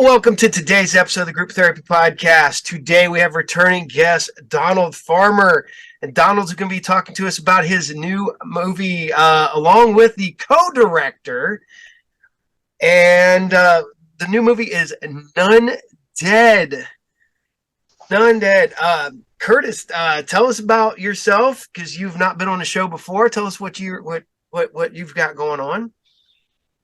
Welcome to today's episode of the Group Therapy Podcast. Today we have returning guest Donald Farmer, and Donald's going to be talking to us about his new movie along with the co-director. And the new movie is NunDead. NunDead. Curtis, tell us about yourself, because you've not been on the show before. Tell us what you've got going on.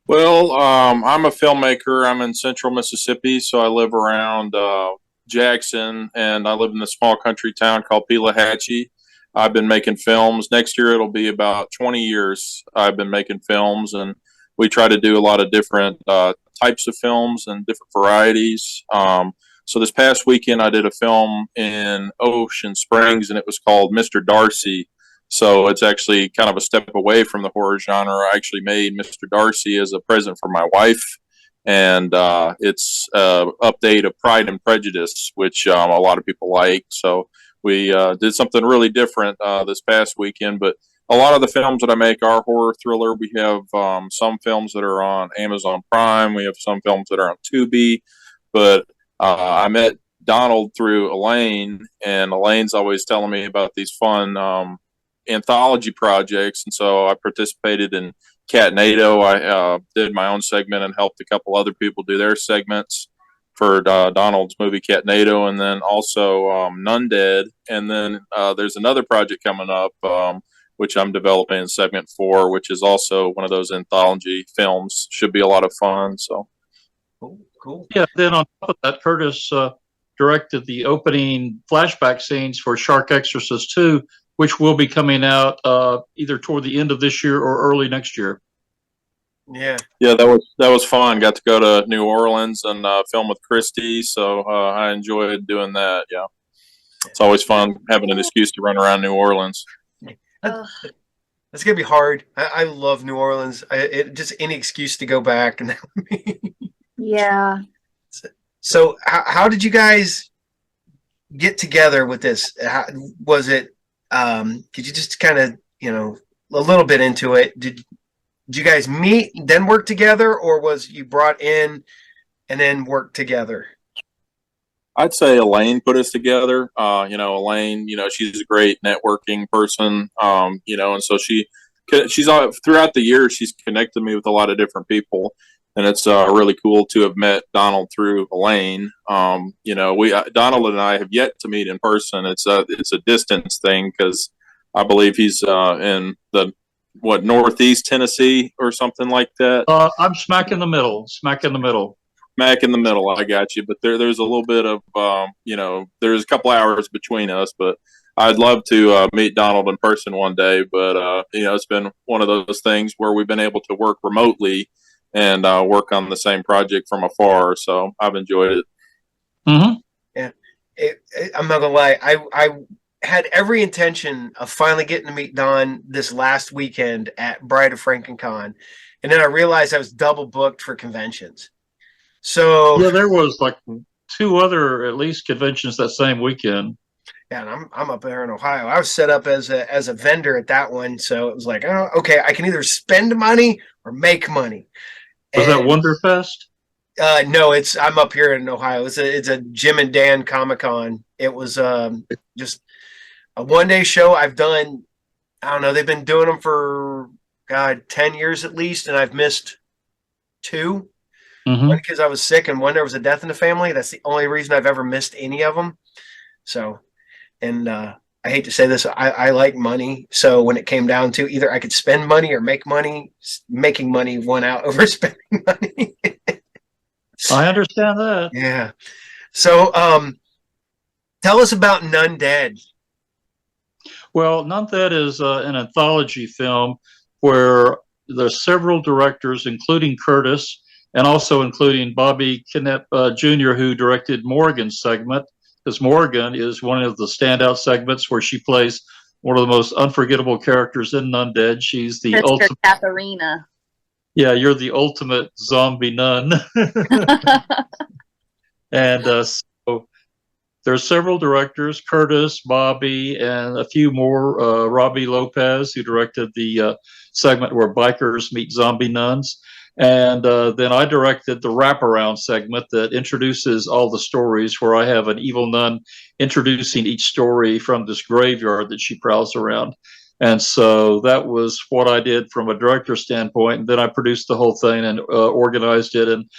Well, I'm a filmmaker. I'm in central Mississippi, so I live around Jackson, and I live in a small country town called Pelahatchie. I've been making films. Next year, it'll be about 20 years I've been making films, and we try to do a lot of different types of films and different varieties. So this past weekend, I did a film in Ocean Springs, and it was called Mr. Darcy. So it's actually kind of a step away from the horror genre. I actually made Mr. Darcy as a present for my wife, and it's an update of Pride and Prejudice, which a lot of people like. So we did something really different this past weekend. But a lot of the films that I make are horror thriller. We have some films that are on Amazon Prime. We have some films that are on Tubi. But I met Donald through Elaine, and Elaine's always telling me about these fun anthology projects, and so I participated in Catnado. I did my own segment and helped a couple other people do their segments for Donald's movie Catnado, and then also NunDead. And then there's another project coming up which I'm developing a segment for, which is also one of those anthology films. Should be a lot of fun. So cool. Yeah, then on top of that, Curtis directed the opening flashback scenes for Shark Exorcist 2, which will be coming out either toward the end of this year or early next year. Yeah, that was fun. Got to go to New Orleans and film with Christy, so I enjoyed doing that. Yeah, it's always fun having an excuse to run around New Orleans. That's gonna be hard. I love New Orleans. Just any excuse to go back, and yeah. So, how did you guys get together with this? Was it? Could you just kind of, a little bit into it? Did you guys meet, then work together, or was you brought in and then work together? I'd say Elaine put us together. Elaine, she's a great networking person. And so she's throughout the years, she's connected me with a lot of different people. And it's really cool to have met Donald through Elaine. Donald and I have yet to meet in person. It's a distance thing, because I believe he's in the Northeast Tennessee or something like that. I'm smack in the middle. Smack in the middle. I got you. But there's a little bit of there's a couple hours between us. But I'd love to meet Donald in person one day. But it's been one of those things where we've been able to work remotely and work on the same project from afar. So I've enjoyed it. Mm-hmm. Yeah, I'm not gonna lie. I had every intention of finally getting to meet Don this last weekend at Bride of FrankenCon, and then I realized I was double booked for conventions. So yeah, there was like 2 other at least conventions that same weekend. Yeah, and I'm up there in Ohio. I was set up as a vendor at that one, so it was like, oh, okay, I can either spend money or make money. Was that Wonderfest? No, I'm up here in Ohio. It's a Jim and Dan Comic-Con. It was just a one-day show. I've done, I don't know, they've been doing them for 10 years at least, and I've missed 2. Mm-hmm. One because I was sick, and one there was a death in the family. That's the only reason I've ever missed any of them. So, and I hate to say this, I like money. So when it came down to either I could spend money or make money, making money won out over spending money. I understand that. Yeah. So tell us about NunDead. Well, NunDead is an anthology film where there's several directors, including Curtis, and also including Bobby Knepp Jr., who directed Morrigan's segment. Because Morrigan is one of the standout segments where she plays one of the most unforgettable characters in NunDead. She's the ultimate Katharina. Yeah, you're the ultimate zombie nun. And so there's several directors, Curtis, Bobby, and a few more. Robbie Lopez, who directed the segment where bikers meet zombie nuns. And then I directed the wraparound segment that introduces all the stories, where I have an evil nun introducing each story from this graveyard that she prowls around. And so that was what I did from a director standpoint. And then I produced the whole thing and organized it and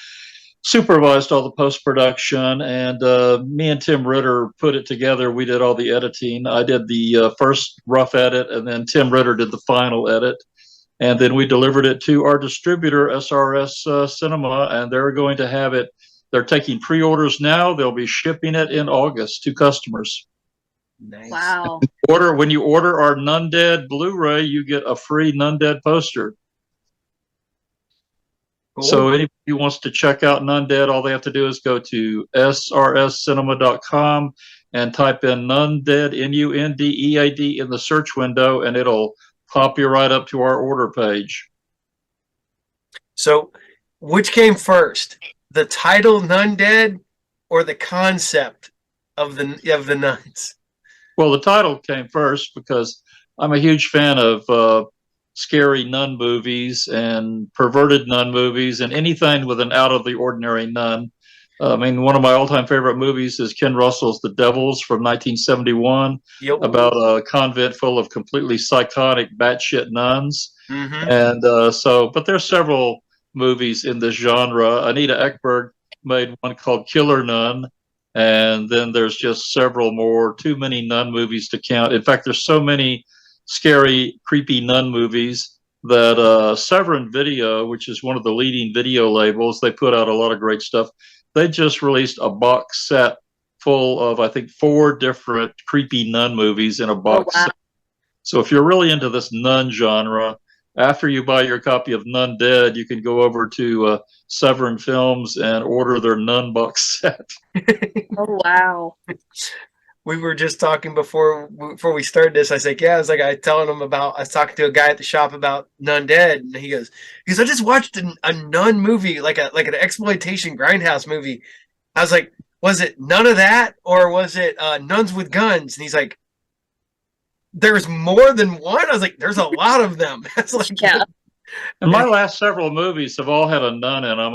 supervised all the post-production. And me and Tim Ritter put it together. We did all the editing. I did the first rough edit, and then Tim Ritter did the final edit. And then we delivered it to our distributor, SRS Cinema, and they're going to have it. They're taking pre-orders now. They'll be shipping it in August to customers. Nice. Wow. When you order our NunDead Blu-ray, you get a free NunDead poster. Cool. So anybody who wants to check out NunDead, all they have to do is go to srscinema.com and type in NunDead, NunDead, in the search window, and it'll pop you right up to our order page. So, which came first, the title NunDead or the concept of the nuns? Well, the title came first because I'm a huge fan of scary nun movies and perverted nun movies and anything with an out of the ordinary nun. I mean, one of my all-time favorite movies is Ken Russell's The Devils from 1971, about a convent full of completely psychotic, batshit nuns. Mm-hmm. And but there's several movies in this genre. Anita Ekberg made one called Killer Nun, and then there's just several more. Too many nun movies to count. In fact, there's so many scary, creepy nun movies that Severin Video, which is one of the leading video labels, they put out a lot of great stuff. They just released a box set full of, I think, 4 different creepy nun movies in a box set. So if you're really into this nun genre, after you buy your copy of NunDead, you can go over to Severin Films and order their nun box set. Oh, wow. We were just talking before we started this. I was like, I was telling him I was talking to a guy at the shop about NunDead, and he goes, I just watched a nun movie, like an exploitation grindhouse movie. I was like, was it none of that, or was it Nuns with Guns? And he's like, there's more than one. I was like, there's a lot of them. That's like, Yeah. And my last several movies have all had a nun in them.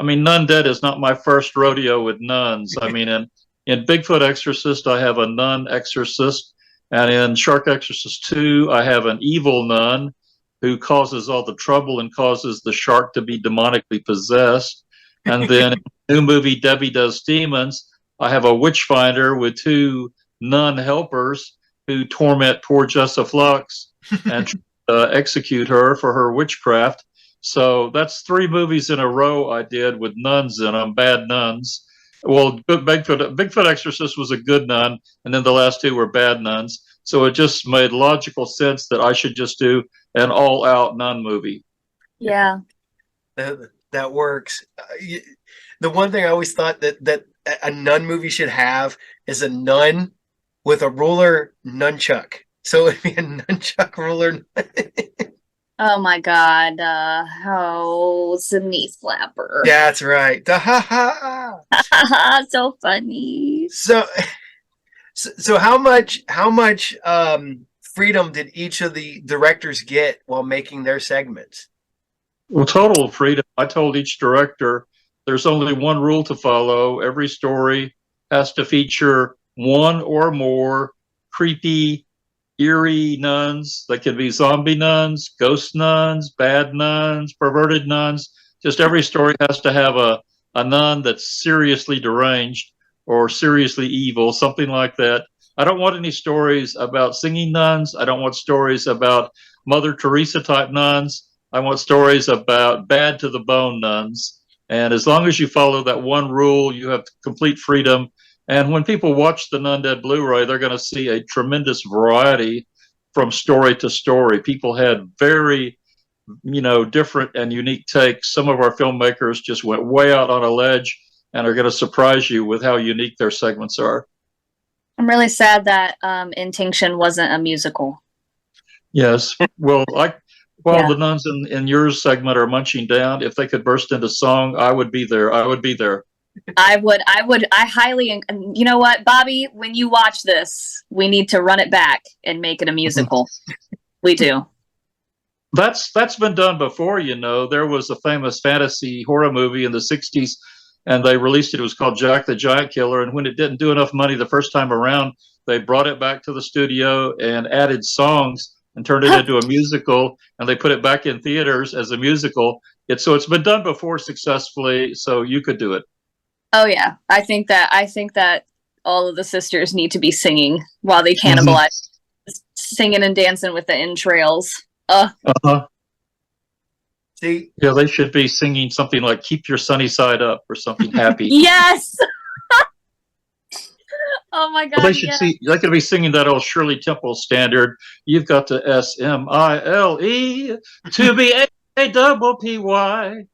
NunDead is not my first rodeo with nuns. I mean, in Bigfoot Exorcist, I have a nun exorcist. And in Shark Exorcist 2, I have an evil nun who causes all the trouble and causes the shark to be demonically possessed. And then in the new movie, Debbie Does Demons, I have a witch finder with 2 nun helpers who torment poor Jessa Lux and execute her for her witchcraft. So that's 3 movies in a row I did with nuns in them, bad nuns. Well, Bigfoot Exorcist was a good nun, and then the last 2 were bad nuns. So it just made logical sense that I should just do an all-out nun movie. Yeah. That works. The one thing I always thought that a nun movie should have is a nun with a ruler nunchuck. So it'd be a nunchuck ruler. Oh my God. It's a knee slapper. That's right. So funny. So how much freedom did each of the directors get while making their segments? Well, total freedom. I told each director there's only one rule to follow. Every story has to feature 1 or more creepy, eerie nuns. They could be zombie nuns, ghost nuns, bad nuns, perverted nuns. Just every story has to have a nun that's seriously deranged or seriously evil, something like that. I don't want any stories about singing nuns. I don't want stories about Mother Teresa type nuns. I want stories about bad to the bone nuns. And as long as you follow that one rule, you have complete freedom. And when people watch the NunDead Blu-ray, they're going to see a tremendous variety from story to story. People had very, different and unique takes. Some of our filmmakers just went way out on a ledge and are going to surprise you with how unique their segments are. I'm really sad that Intinction wasn't a musical. Yes. Well, while Yeah. the nuns in your segment are munching down, if they could burst into song, I would be there. I would be there. I highly, you know what, Bobby, when you watch this, we need to run it back and make it a musical. We do. That's been done before, you know. There was a famous fantasy horror movie in the 60s, and they released it. It was called Jack the Giant Killer. And when it didn't do enough money the first time around, they brought it back to the studio and added songs and turned it into a musical. And they put it back in theaters as a musical. It's been done before successfully, so you could do it. Oh yeah, I think that all of the sisters need to be singing while they cannibalize, singing and dancing with the entrails. Uh-huh. See, Yeah, they should be singing something like "Keep Your Sunny Side Up" or something happy. Yes. Oh my God. Well, they could be singing that old Shirley Temple standard. You've got to SMILE to be APPY.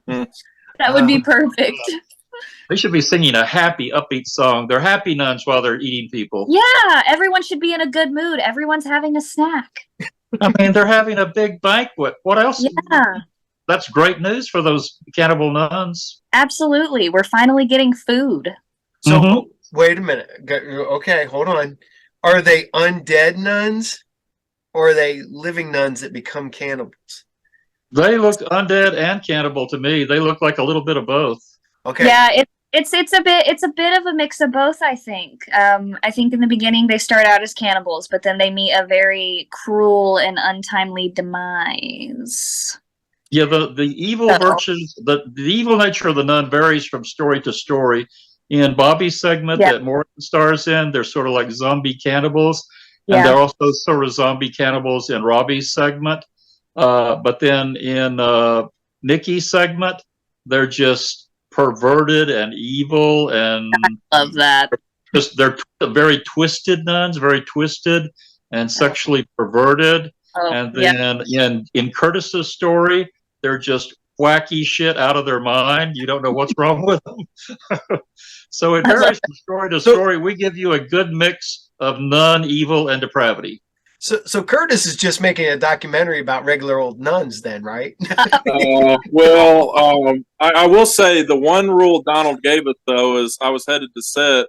That would be perfect. They should be singing a happy, upbeat song. They're happy nuns while they're eating people. Yeah, everyone should be in a good mood. Everyone's having a snack. I mean, they're having a big banquet. What else? Yeah. That's great news for those cannibal nuns. Absolutely. We're finally getting food. so wait a minute. Okay, hold on. Are they undead nuns, or are they living nuns that become cannibals? They look undead and cannibal to me. They look like a little bit of both. Okay. Yeah, it's a bit of a mix of both, I think. I think in the beginning they start out as cannibals, but then they meet a very cruel and untimely demise. Yeah, the evil virtues, the evil nature of the nun varies from story to story. In Bobby's segment that Morrigan stars in, they're sort of like zombie cannibals, and they're also sort of zombie cannibals in Robbie's segment. But then in Nikki's segment, they're just perverted and evil, and I love that. They're very twisted nuns, very twisted and sexually perverted. And then in Curtis's story, they're just wacky shit out of their mind. You don't know what's wrong with them. So it varies from story to story. We give you a good mix of nun, evil, and depravity. So Curtis is just making a documentary about regular old nuns, then, right? I will say the one rule Donald gave us, though, is I was headed to set,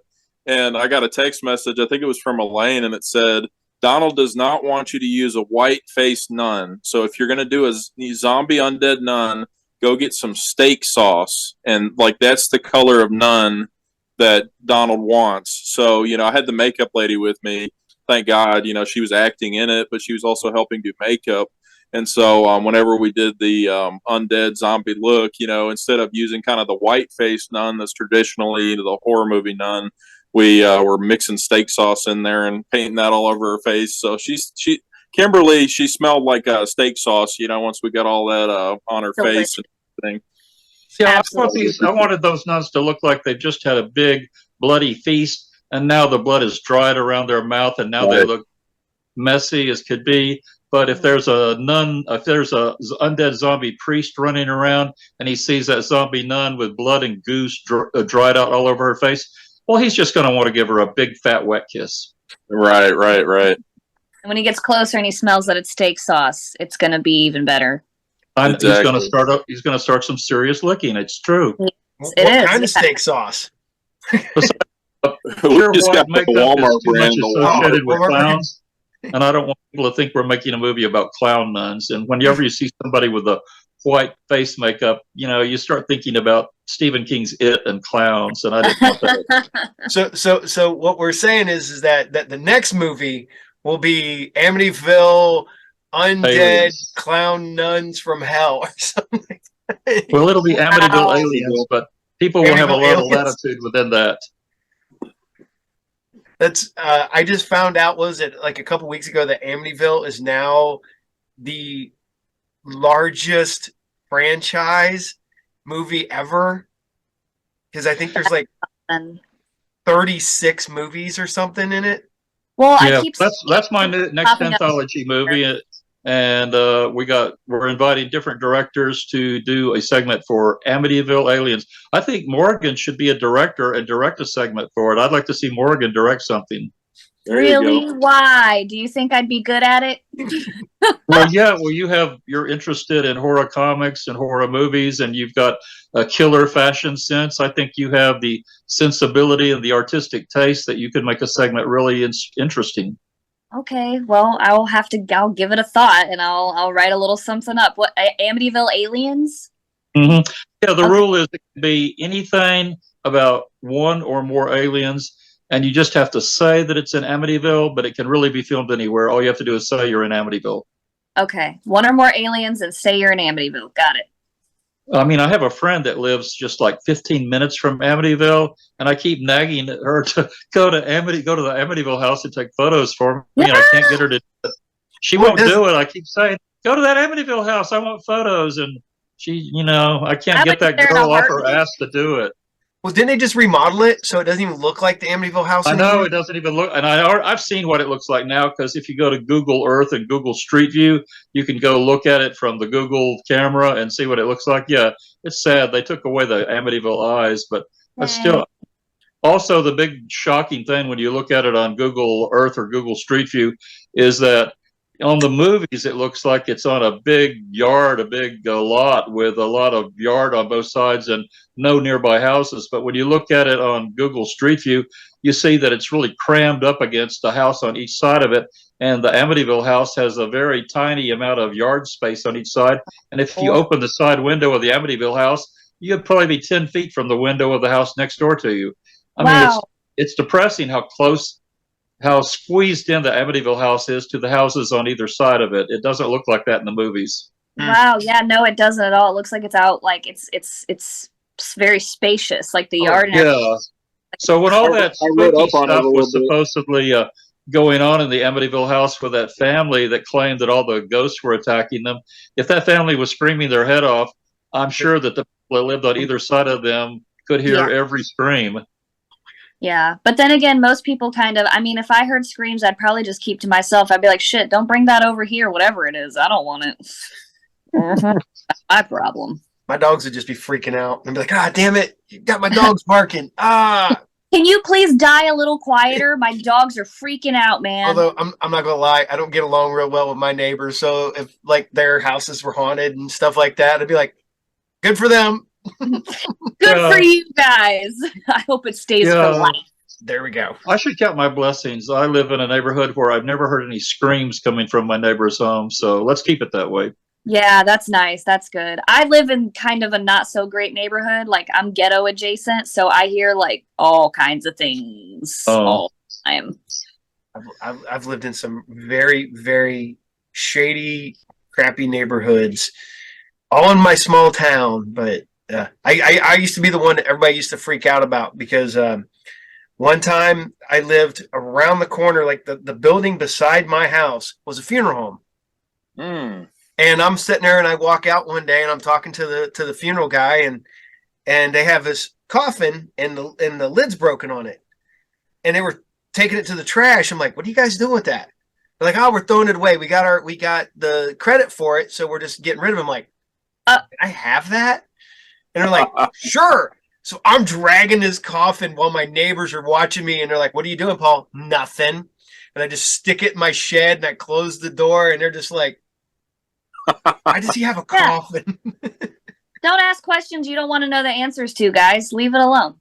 and I got a text message. I think it was from Elaine, and it said, Donald does not want you to use a white-faced nun. So if you're going to do a zombie undead nun, go get some steak sauce. And, that's the color of nun that Donald wants. So, I had the makeup lady with me. Thank God, she was acting in it, but she was also helping do makeup. And so whenever we did the undead zombie look, instead of using kind of the white-faced nun that's traditionally the horror movie nun, we were mixing steak sauce in there and painting that all over her face. So Kimberly, she smelled like steak sauce, once we got all that on her face and everything. Yeah, I wanted those nuns to look like they just had a big bloody feast, and now the blood is dried around their mouth, and now they look messy as could be. But if there's a undead zombie priest running around, and he sees that zombie nun with blood and goose dried out all over her face, well, he's just going to want to give her a big fat wet kiss. Right. And when he gets closer and he smells that it's steak sauce, it's going to be even better. Exactly. He's going to start some serious licking. It's true. What kind of steak sauce? Pure white makeup is too much associated with clowns, and I don't want people to think we're making a movie about clown nuns. And whenever you see somebody with a white face makeup, you start thinking about Stephen King's It and clowns, and I didn't want that. So what we're saying is that the next movie will be Amityville undead Aliens. Clown nuns from hell or something like that. Well, it'll be Amityville Aliens, but people will have a lot of Aliens. latitude within that. That's I just found out, was it like a couple weeks ago, that Amityville is now the largest franchise movie ever, because I think there's like 36 movies or something in it. Well, yeah, that's my next anthology movie, and we're inviting different directors to do a segment for Amityville Aliens. I think Morrigan should be a director and direct a segment for it. I'd like to see Morrigan direct something. Really? Why? Do you think I'd be good at it? Well, yeah. Well, you're interested in horror comics and horror movies, and you've got a killer fashion sense. I think you have the sensibility and the artistic taste that you could make a segment really interesting. Okay, well, I'll give it a thought, and I'll write a little something up. What, Amityville Aliens? Yeah, the Okay. rule is it can be anything about one or more aliens, and you just have to say that it's in Amityville, but it can really be filmed anywhere. All you have to do is say you're in Amityville. Okay, one or more aliens, and say you're in Amityville. Got it. I mean, I have a friend that lives just like 15 minutes from Amityville, and I keep nagging her to go to the Amityville house and take photos for me, and I can't get her to. She won't do it. I keep saying, "Go to that Amityville house. I want photos," and she, I can't get that girl off her ass to do it. Well, didn't they just remodel it so it doesn't even look like the Amityville house I anymore? know it doesn't even look, and I've seen what it looks like now, because if you go to Google Earth and Google Street View, you can go look at it from the Google camera and see what it looks like. Yeah, it's sad they took away the Amityville eyes, but still. Also, the big shocking thing when you look at it on Google Earth or Google Street View is that on the movies it looks like it's on a big yard, a big lot with a lot of yard on both sides and no nearby houses. But when you look at it on Google Street View, you see that it's really crammed up against the house on each side of it. And the Amityville house has a very tiny amount of yard space on each side. And if you open the side window of the Amityville house, you'd probably be 10 feet from the window of the house next door to you. I mean, it's depressing how squeezed in the Amityville house is to the houses on either side of it. It doesn't look like that in the movies. Wow, yeah, no, it doesn't at all. It looks like it's out, like it's very spacious, like the yard. And yeah. So when all that spooky stuff was supposedly going on in the Amityville house with that family that claimed that all the ghosts were attacking them, if that family was screaming their head off, I'm sure that the people that lived on either side of them could hear every scream. Yeah, but then again, most people I mean, if I heard screams, I'd probably just keep to myself. I'd be like, shit, don't bring that over here, whatever it is. I don't want it. That's my problem. My dogs would just be freaking out and be like, ah, damn it, you got my dogs barking. Ah. Can you please die a little quieter? My dogs are freaking out, man. Although I'm not gonna lie, I don't get along real well with my neighbors. So if like their houses were haunted and stuff like that, I'd be like, good for them. Good for you guys. I hope it stays for life. There we go. I should count my blessings. I live in a neighborhood where I've never heard any screams coming from my neighbor's home, so let's keep it that way. Yeah, that's nice. That's good. I live in kind of a not so great neighborhood. Like, I'm ghetto adjacent, so I hear like all kinds of things all the time. I've lived in some very, very shady, crappy neighborhoods, all in my small town. But I used to be the one that everybody used to freak out about because one time I lived around the corner, like the building beside my house was a funeral home. And I'm sitting there and I walk out one day and I'm talking to the funeral guy and they have this coffin and the lid's broken on it. And they were taking it to the trash. I'm like, what are you guys doing with that? They're like, oh, we're throwing it away. We got the credit for it, so we're just getting rid of it. I'm like, I have that? And they're like, sure. So I'm dragging this coffin while my neighbors are watching me and they're like, what are you doing, Paul? Nothing. And I just stick it in my shed and I close the door and they're just like, why does he have a coffin? Don't ask questions you don't want to know the answers to, guys. Leave it alone.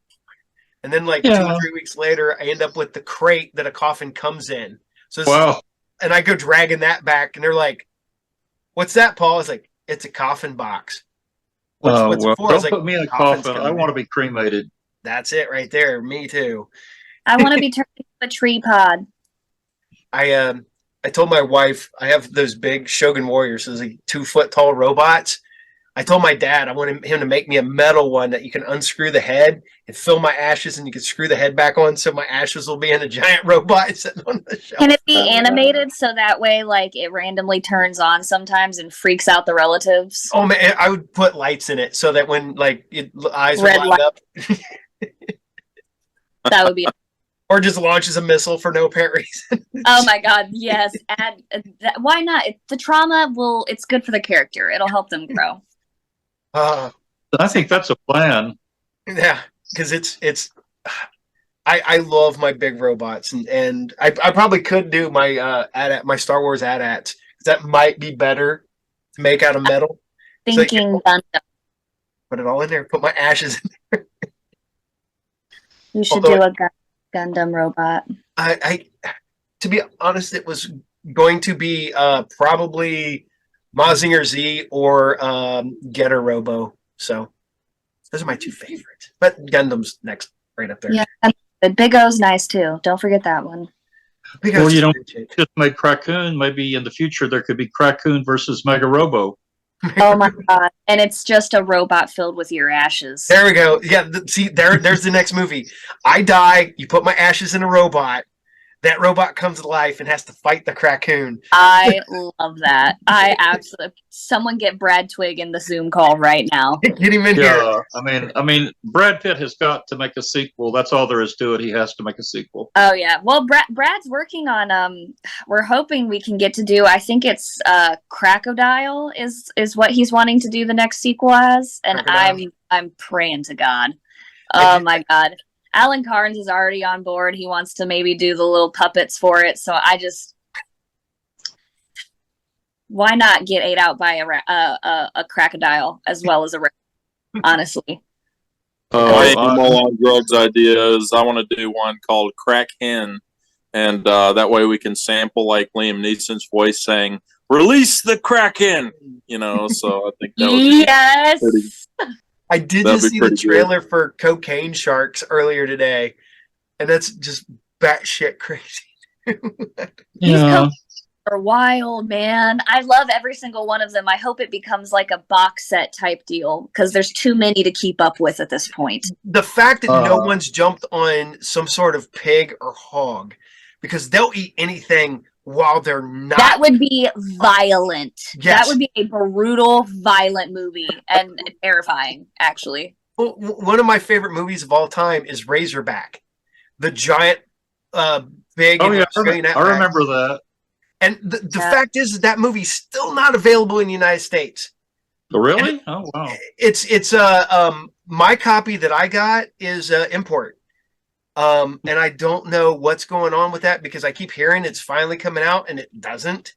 And then 2 or 3 weeks later, I end up with the crate that a coffin comes in. So and I go dragging that back and they're like, what's that, Paul? I was like, it's a coffin box. What's it for? Don't put me in a coffin. I want to be cremated. That's it right there. Me too. I want to be turned into a tree pod. I told my wife I have those big Shogun Warriors, those 2 foot tall robots. I told my dad I wanted him to make me a metal one that you can unscrew the head and fill my ashes, and you can screw the head back on, so my ashes will be in a giant robot sitting on the shelf. Can it be animated so that way, like, it randomly turns on sometimes and freaks out the relatives? Oh man, I would put lights in it so that when eyes would light up. That would be. Or just launches a missile for no apparent reason. Oh my god, yes. Why not? The trauma it's good for the character. It'll help them grow. I think that's a plan. Yeah, because I love my big robots, and I probably could do my Star Wars AT-ATs. That might be better to make out of metal. Thinking Gundam. Put it all in there. Put my ashes in there. You should do a Gundam robot. to be honest, it was going to be probably Mazinger Z or Getter Robo. So those are my two favorites. But Gundam's next, right up there. Yeah, and Big O's nice too. Don't forget that one. Well, you know, just made Crackoon. Maybe in the future there could be Crackoon versus Mega Robo. Oh my god! And it's just a robot filled with your ashes. There we go. Yeah, see, there's the next movie. I die. You put my ashes in a robot. That robot comes to life and has to fight the Crackoon. I love that. I absolutely. Someone get Brad Twigg in the Zoom call right now. Get him in here. Yeah, I mean, Brad Pitt has got to make a sequel. That's all there is to it. He has to make a sequel. Oh yeah. Well, Brad's working on. We're hoping we can get to do. I think it's Crocodile is what he's wanting to do the next sequel as, and Crocodile. I'm praying to God. Oh my God. Alan Carnes is already on board. He wants to maybe do the little puppets for it. So why not get ate out by a crocodile as well as a honestly. My animal on drugs idea is I want to do one called Crack Hen, and that way we can sample like Liam Neeson's voice saying "Release the Kraken," you know. So I think that would be yes. I did just see the trailer for Cocaine Sharks earlier today, and that's just batshit crazy. Yeah. Are wild, man. I love every single one of them. I hope it becomes like a box set type deal because there's too many to keep up with at this point. The fact that no one's jumped on some sort of pig or hog, because they'll eat anything while they're not. That would be violent. Yes. That would be a brutal, violent movie and terrifying, actually. Well, one of my favorite movies of all time is Razorback, the giant big. Oh yeah, I remember that. And the fact is that movie's still not available in the United States. Oh, really? Oh wow. It's my copy that I got is import. And I don't know what's going on with that because I keep hearing it's finally coming out and it doesn't.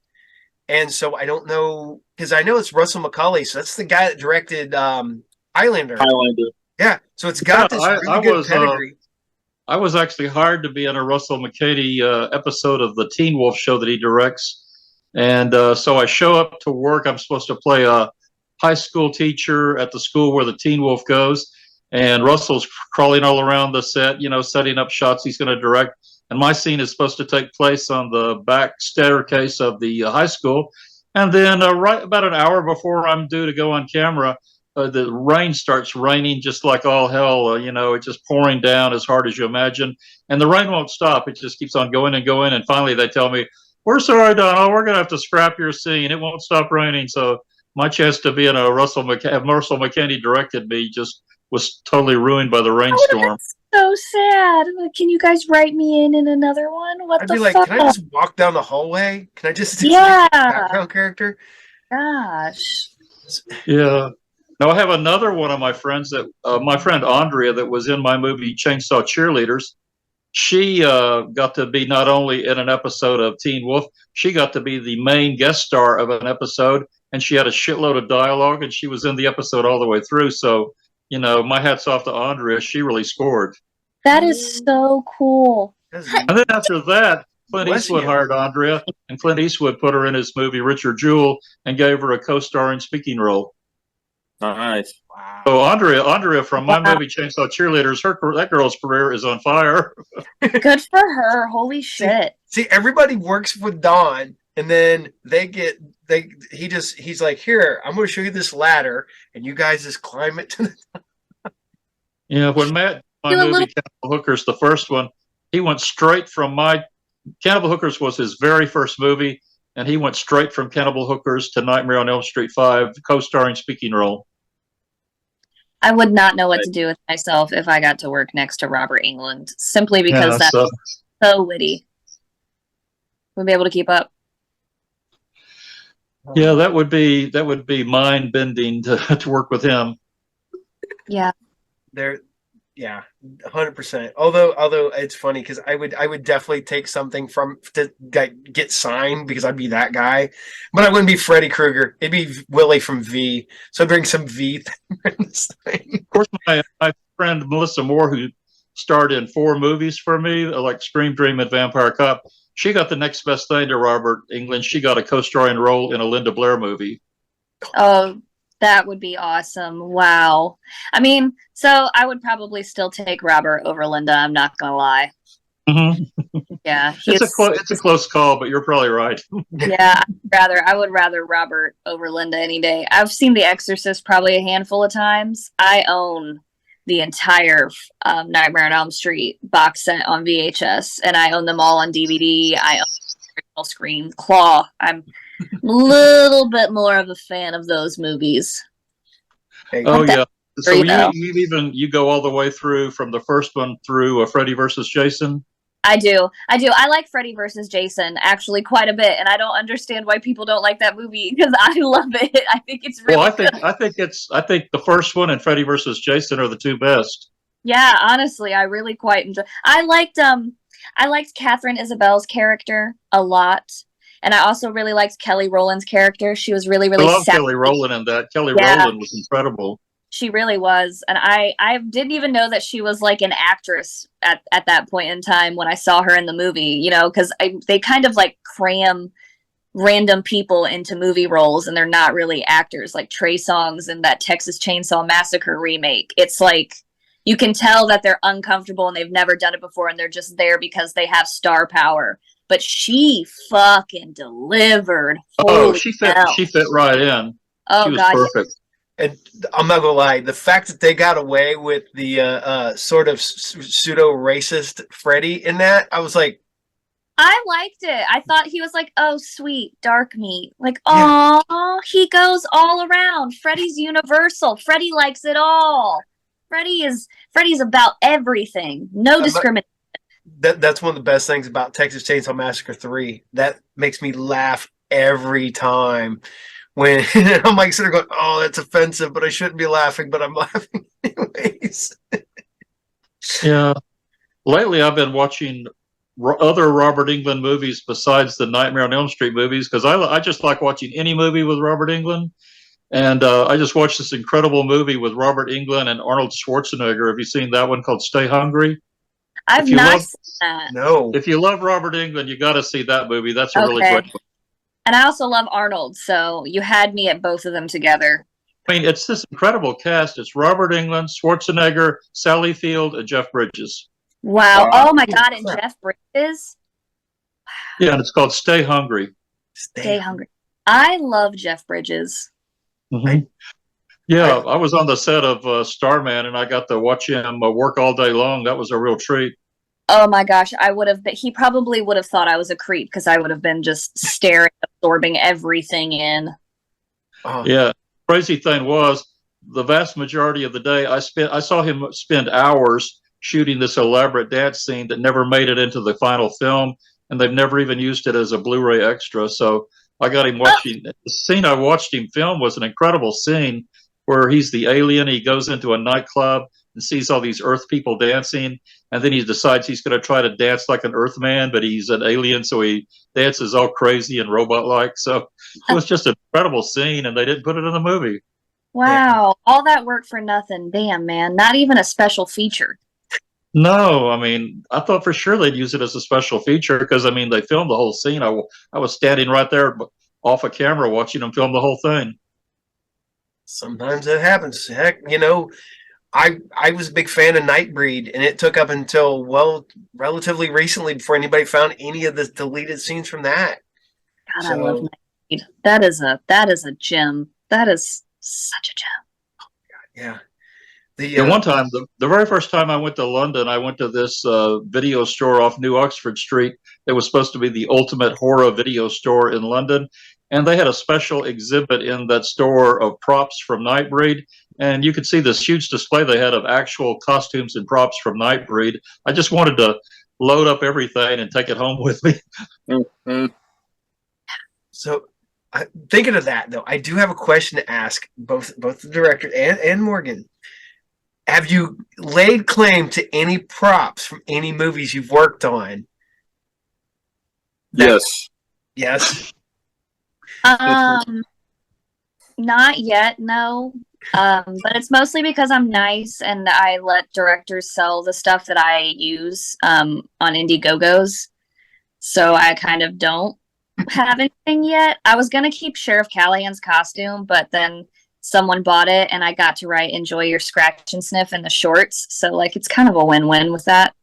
And so I don't know because I know it's Russell McCauley, so that's the guy that directed Highlander. Yeah, so it's got this really good pedigree. I was actually hired to be in a Russell McCady episode of the Teen Wolf show that he directs, and so I show up to work. I'm supposed to play a high school teacher at the school where the Teen Wolf goes. And Russell's crawling all around the set, you know, setting up shots he's going to direct. And my scene is supposed to take place on the back staircase of the high school. And then right about an hour before I'm due to go on camera, the rain starts raining just like all hell. You know, it's just pouring down as hard as you imagine. And the rain won't stop. It just keeps on going and going. And finally they tell me, "We're sorry, Donald, we're going to have to scrap your scene. It won't stop raining." So my chance to be in a Russell McKinney directed me just was totally ruined by the rainstorm. So sad. Can you guys write me in another one? What I'd the be like, fuck? can I just walk down the hallway? Can I just Yeah. background character? Gosh. Yeah. Now I have another one of my friends that my friend Andrea that was in my movie Chainsaw Cheerleaders. She got to be not only in an episode of Teen Wolf, she got to be the main guest star of an episode, and she had a shitload of dialogue, and she was in the episode all the way through. So, you know, my hat's off to Andrea. She really scored. That is so cool. And then after that, Clint Eastwood hired Andrea, and Clint Eastwood put her in his movie Richard Jewell and gave her a co-starring speaking role. Nice. Wow. So Andrea from my movie Chainsaw Cheerleaders, that girl's career is on fire. Good for her. Holy shit. See, everybody works with Don, and then he's like, "Here, I'm going to show you this ladder, and you guys just climb it to the top." Yeah, when Matt, my movie Cannibal Hookers, the first one, he went straight from Cannibal Hookers was his very first movie, and he went straight from Cannibal Hookers to Nightmare on Elm Street 5, co-starring speaking role. I would not know what to do with myself if I got to work next to Robert Englund, simply because that's so witty. We'll be able to keep up. Yeah, that would be mind bending to work with him. Yeah. 100%. Although it's funny because I would definitely take something to get signed because I'd be that guy, but I wouldn't be Freddy Krueger. It'd be Willie from V. So I'd bring some V thing. Of course, my friend Melissa Moore, who starred in 4 movies for me, like Scream, Dream, and Vampire Cop, she got the next best thing to Robert Englund. She got a co-starring role in a Linda Blair movie. Oh, that would be awesome. Wow. I mean, so I would probably still take Robert over Linda. I'm not gonna lie. Mm-hmm. Yeah, It's a close call, but you're probably right. yeah. I would rather Robert over Linda any day. I've seen The Exorcist probably a handful of times. I own the entire Nightmare on Elm Street box set on VHS, and I own them all on DVD. I own the original Scream, Claw. I'm a little bit more of a fan of those movies. Oh yeah. So though. you go all the way through from the first one through Freddy versus Jason. I do. I like Freddy versus Jason actually quite a bit, and I don't understand why people don't like that movie because I love it. I think it's really. Well, I think the first one and Freddy versus Jason are the two best. Yeah, honestly, I really quite enjoy. I liked Catherine Isabel's character a lot, and I also really liked Kelly Rowland's character. She was really I love sassy. Kelly Rowland in that. Kelly Rowland was incredible. She really was, and I didn't even know that she was like an actress at that point in time when I saw her in the movie. You know, because they kind of like cram random people into movie roles, and they're not really actors. Like Trey Songz in that Texas Chainsaw Massacre remake. It's like you can tell that they're uncomfortable and they've never done it before, and they're just there because they have star power. But she fucking delivered. Oh, she fit right in. Oh, she was God, perfect. And I'm not gonna lie, the fact that they got away with the sort of pseudo racist Freddy in that, I was like, I liked it. I thought he was like, oh, sweet, dark meat. Like, oh, he goes all around. Freddy's universal. Freddy likes it all. Freddy's about everything. No discrimination. That's one of the best things about Texas Chainsaw Massacre 3. That makes me laugh every time. When I'm like sitting there going, oh, that's offensive, but I shouldn't be laughing, but I'm laughing anyways. Yeah. Lately, I've been watching other Robert Englund movies besides the Nightmare on Elm Street movies because I just like watching any movie with Robert Englund. And I just watched this incredible movie with Robert Englund and Arnold Schwarzenegger. Have you seen that one called Stay Hungry? I've not seen that. No. If you love Robert Englund, you got to see that movie. That's a really great one. And I also love Arnold, so you had me at both of them together. I mean, it's this incredible cast. It's Robert Englund, Schwarzenegger, Sally Field, and Jeff Bridges. Wow. Oh, my God. And Jeff Bridges? Yeah, and it's called Stay Hungry. Stay Hungry. I love Jeff Bridges. Mm-hmm. Yeah, I was on the set of Starman, and I got to watch him work all day long. That was a real treat. Oh my gosh, he probably would have thought I was a creep because I would have been just staring, absorbing everything in. Oh. Yeah. Crazy thing was, the vast majority of the day I saw him spend hours shooting this elaborate dance scene that never made it into the final film, and they've never even used it as a Blu-ray extra. So I got him watching. The scene I watched him film was an incredible scene where he's the alien. He goes into a nightclub and sees all these Earth people dancing, and then he decides he's going to try to dance like an Earthman, but he's an alien, so he dances all crazy and robot-like. So it was just an incredible scene, and they didn't put it in the movie. Wow, all that work for nothing. Damn, man. Not even a special feature. No, I mean, I thought for sure they'd use it as a special feature because, I mean, they filmed the whole scene. I was standing right there off a camera watching them film the whole thing. Sometimes that happens. Heck, you know, I was a big fan of Nightbreed, and it took up until, well, relatively recently before anybody found any of the deleted scenes from that. God, I love Nightbreed. That is a gem. That is such a gem. Oh, God, yeah. One time, the very first time I went to London, I went to this video store off New Oxford Street. It was supposed to be the ultimate horror video store in London. And they had a special exhibit in that store of props from Nightbreed. And you could see this huge display they had of actual costumes and props from Nightbreed. I just wanted to load up everything and take it home with me. Mm-hmm. So, thinking of that, though, I do have a question to ask both the director and Morgan. Have you laid claim to any props from any movies you've worked on? Yes. Yes. Not yet, no. But it's mostly because I'm nice and I let directors sell the stuff that I use on Indiegogos. So I kind of don't have anything yet. I was gonna keep Sheriff Callahan's costume, but then someone bought it and I got to write "Enjoy your scratch and sniff" in the shorts. So like it's kind of a win-win with that.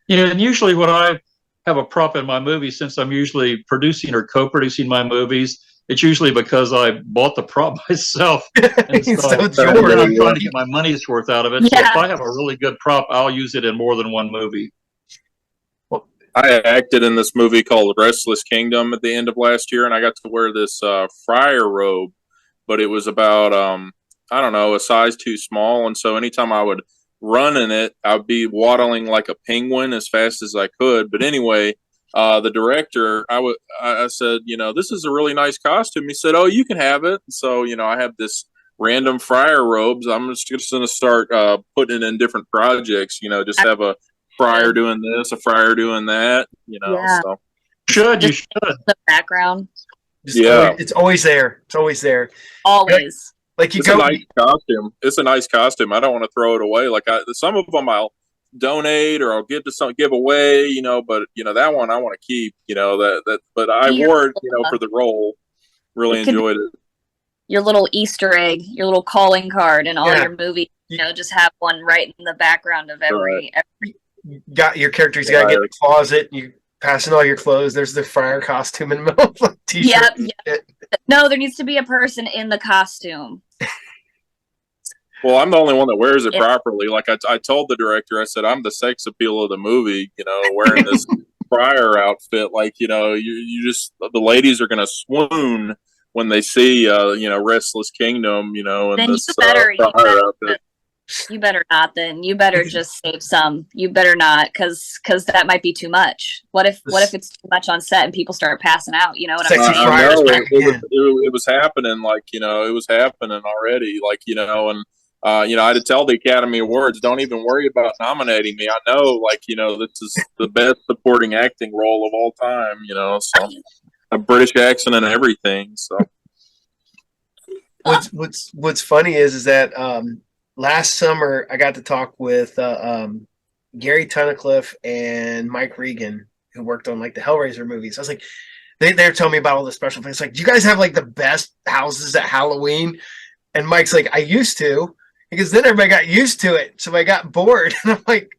And usually when I have a prop in my movie, since I'm usually producing or co-producing my movies, it's usually because I bought the prop myself. And so, So it's I'm yours. trying to get my money's worth out of it. So Yeah. if I have a really good prop, I'll use it in more than one movie. I acted in this movie called Restless Kingdom at the end of last year, and I got to wear this friar robe, but it was about I don't know, a size too small, and so anytime I would run in it, I'd be waddling like a penguin as fast as I could. But anyway, the director, I said, this is a really nice costume. He said, "Oh, you can have it." And so I have this random friar robes. I'm just going to start putting it in different projects. Just have a friar doing this, a friar doing that. Yeah. So You should. The background. Yeah. It's always there. It's always there. Always. Like you It's go. a nice costume. It's a nice costume. I don't want to throw it away. Like some of them I'll donate or I'll give away. But that one I want to keep. But I wore it, for the role. Really enjoyed it. Your little Easter egg, your little calling card in all Yeah. your movies. Just have one right in the background of every. Got your character's got to get in the closet. You passing all your clothes. There's the friar costume in the middle of the t-shirt. Yep. No, there needs to be a person in the costume. Well, I'm the only one that wears it properly. Like I told the director, I said, I'm the sex appeal of the movie, wearing this friar outfit. Like, you just, the ladies are going to swoon when they see, Restless Kingdom, and then this friar outfit. You better not. Then you better just save some. You better not, because that might be too much. What if it's too much on set and people start passing out? You know what I'm saying? I know it was happening. Like it was happening already. Like and I had to tell the Academy Awards, don't even worry about nominating me. I know, like this is the best supporting acting role of all time. So a British accent and everything. So what's funny is that last summer, I got to talk with Gary Tunnicliffe and Mike Regan, who worked on like the Hellraiser movies. I was like, they're telling me about all the special things. Like, do you guys have like the best houses at Halloween? And Mike's like, I used to, because then everybody got used to it. So I got bored. And I'm like,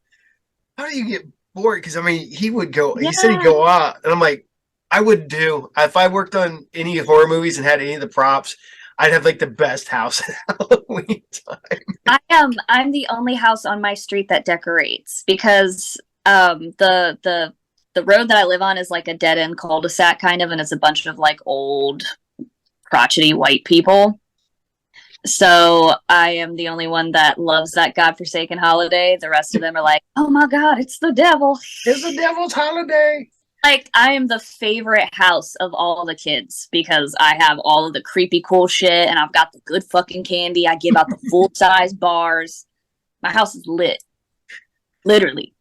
how do you get bored? Because I mean, he said he'd go out. And I'm like, I would do. If I worked on any horror movies and had any of the props, I'd have like the best house at Halloween time. I'm the only house on my street that decorates because the road that I live on is like a dead end cul-de-sac kind of, and it's a bunch of like old crotchety white people. So I am the only one that loves that godforsaken holiday. The rest of them are like, oh my God, it's the devil. It's the devil's holiday. Like, I am the favorite house of all the kids because I have all of the creepy cool shit and I've got the good fucking candy. I give out the full size bars. My house is lit. Literally.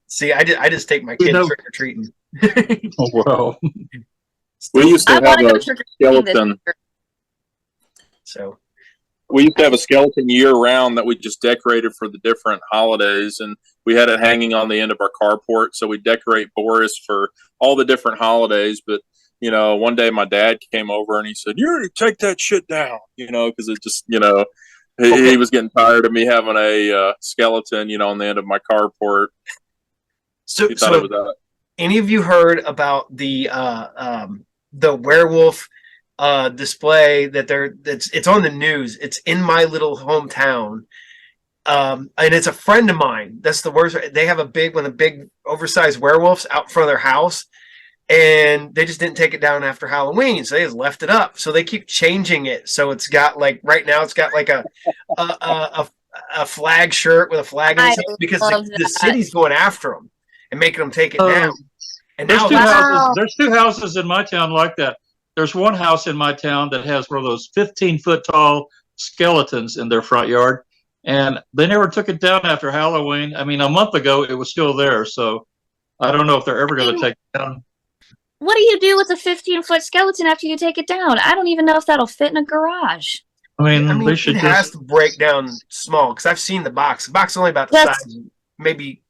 See, I just take my kids trick or treating. Oh, wow. We used to have a skeleton. So we used to have a skeleton year round that we just decorated for the different holidays, and we had it hanging on the end of our carport. So we decorate Boris for all the different holidays. But one day my dad came over and he said, "You need to take that shit down," because it just, he was getting tired of me having a skeleton, on the end of my carport. So any of you heard about the werewolf display it's on the news? It's in my little hometown, and it's a friend of mine. That's the worst. They have a big oversized werewolves out front of their house, and they just didn't take it down after Halloween, so they just left it up. So they keep changing it. So it's got like right now it's got like a flag shirt with a flag in it because the city's going after them and making them take it down. And there's now there's two houses in my town like that. There's one house in my town that has one of those 15-foot tall skeletons in their front yard, and they never took it down after Halloween. I mean, a month ago it was still there, so I don't know if they're ever going to take it down. What do you do with a 15-foot skeleton after you take it down? I don't even know if that'll fit in a garage. I mean they should has to break down small, because I've seen the box. The box is only about the size, maybe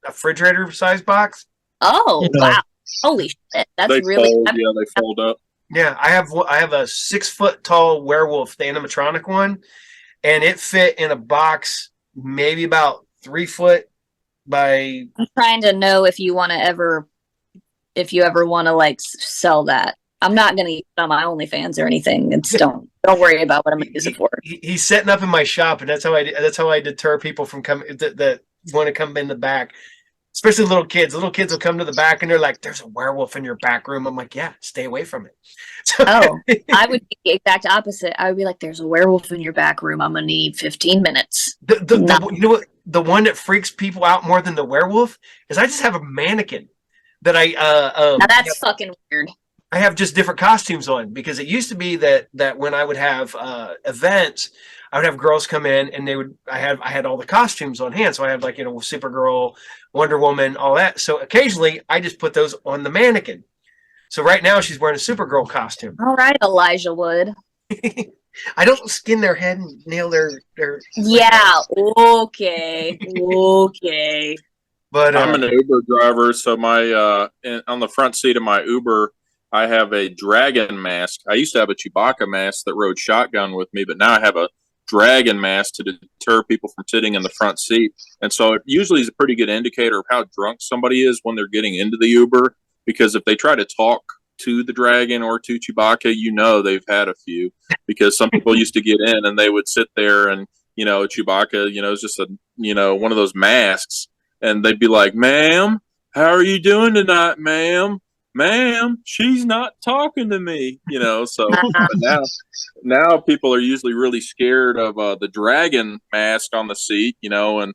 refrigerator size box. Oh, Yeah. wow. Holy shit. That's They really fold. Yeah, they fold up. Yeah, I have a 6 foot tall werewolf, the animatronic one, and it fit in a box maybe about 3 foot by. I'm trying to know if you ever want to like sell that. I'm not going to use it on my OnlyFans or anything. It's don't worry about what I'm going to use it for. He's setting up in my shop, and that's how I deter people from coming that want to come in the back. Especially little kids. Little kids will come to the back and they're like, "There's a werewolf in your back room." I'm like, "Yeah, stay away from it." So, Oh, I would be the exact opposite. I would be like, "There's a werewolf in your back room. I'm gonna need 15 minutes." you know what? The one that freaks people out more than the werewolf is I just have a mannequin that Now that's fucking weird. I have just different costumes on, because it used to be that when I would have events, I would have girls come in and I had all the costumes on hand. So I had like, Supergirl, Wonder Woman, all that. So occasionally I just put those on the mannequin. So right now she's wearing a Supergirl costume. All right, Elijah Wood. I don't skin their head and nail their. Yeah. Okay. Okay. But I'm an Uber driver, so on the front seat of my Uber, I have a dragon mask. I used to have a Chewbacca mask that rode shotgun with me, but now I have a dragon mask to deter people from sitting in the front seat. And so it usually is a pretty good indicator of how drunk somebody is when they're getting into the Uber, because if they try to talk to the dragon or to Chewbacca, they've had a few, because some people used to get in and they would sit there and, Chewbacca, is just one of those masks, and they'd be like, "Ma'am, how are you doing tonight, ma'am? Ma'am, she's not talking to me," so but now people are usually really scared of the dragon mask on the seat, and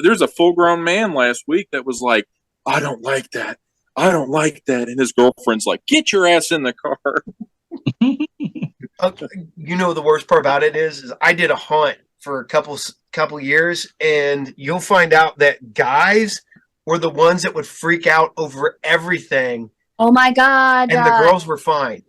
there's a full-grown man last week that was like, "I don't like that. I don't like that." And his girlfriend's like, "Get your ass in the car." The worst part about it is I did a haunt for a couple years, and you'll find out that guys were the ones that would freak out over everything. Oh my God. And the girls were fine.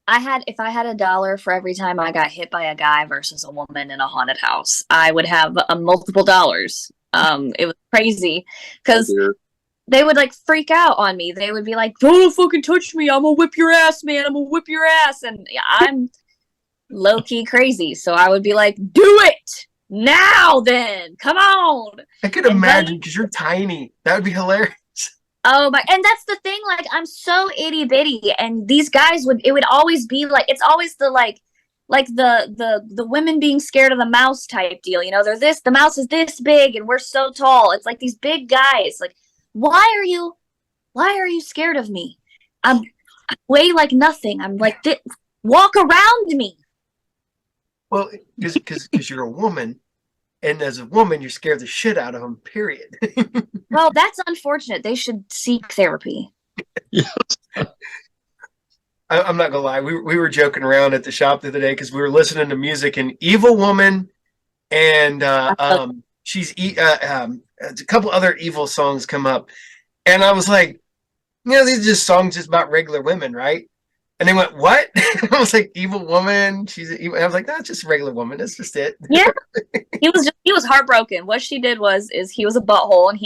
If I had $1 for every time I got hit by a guy versus a woman in a haunted house, I would have multiple dollars. It was crazy because they would like freak out on me. They would be like, "Don't fucking touch me. I'm gonna whip your ass, man. I'm gonna whip your ass." And I'm low key crazy. So I would be like, "Do it now then. Come on." I could imagine, because you're tiny. That would be hilarious. Oh my, and that's the thing, like I'm so itty bitty, and these guys it would always be like, it's always the like the women being scared of the mouse type deal, the mouse is this big and we're so tall. It's like these big guys, like, why are you scared of me? I weigh like nothing. I'm like, walk around me. Well, because you're a woman. And as a woman, you're scared the shit out of them, period. Well, that's unfortunate. They should seek therapy. Yes. I'm not going to lie. We were joking around at the shop the other day because we were listening to music, and Evil Woman and she's a couple other evil songs come up. And I was like, these are just songs just about regular women, right? And they went, "What?" I was like, "Evil woman. She's an evil." I was like, "That's just a regular woman. That's just it." Yeah, he was heartbroken. What she did is he was a butthole, and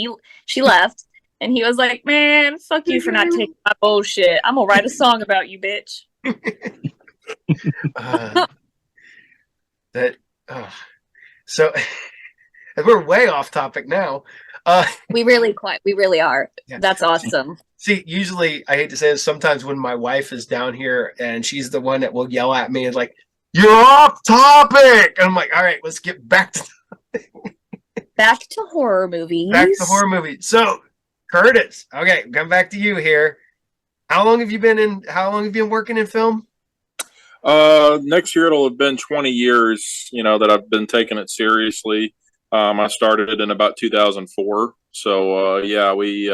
she left, and he was like, "Man, fuck you for not taking my bullshit. I'm gonna write a song about you, bitch." So we're way off topic now. We really are. Yeah. That's awesome. See, usually, I hate to say this, sometimes when my wife is down here and she's the one that will yell at me and like, "You're off topic!" And I'm like, "All right, let's get back to horror movies." Back to horror movies. So, Curtis, okay, come back to you here. How long have you been working in film? Next year it'll have been 20 years, that I've been taking it seriously. I started it in about 2004. So, we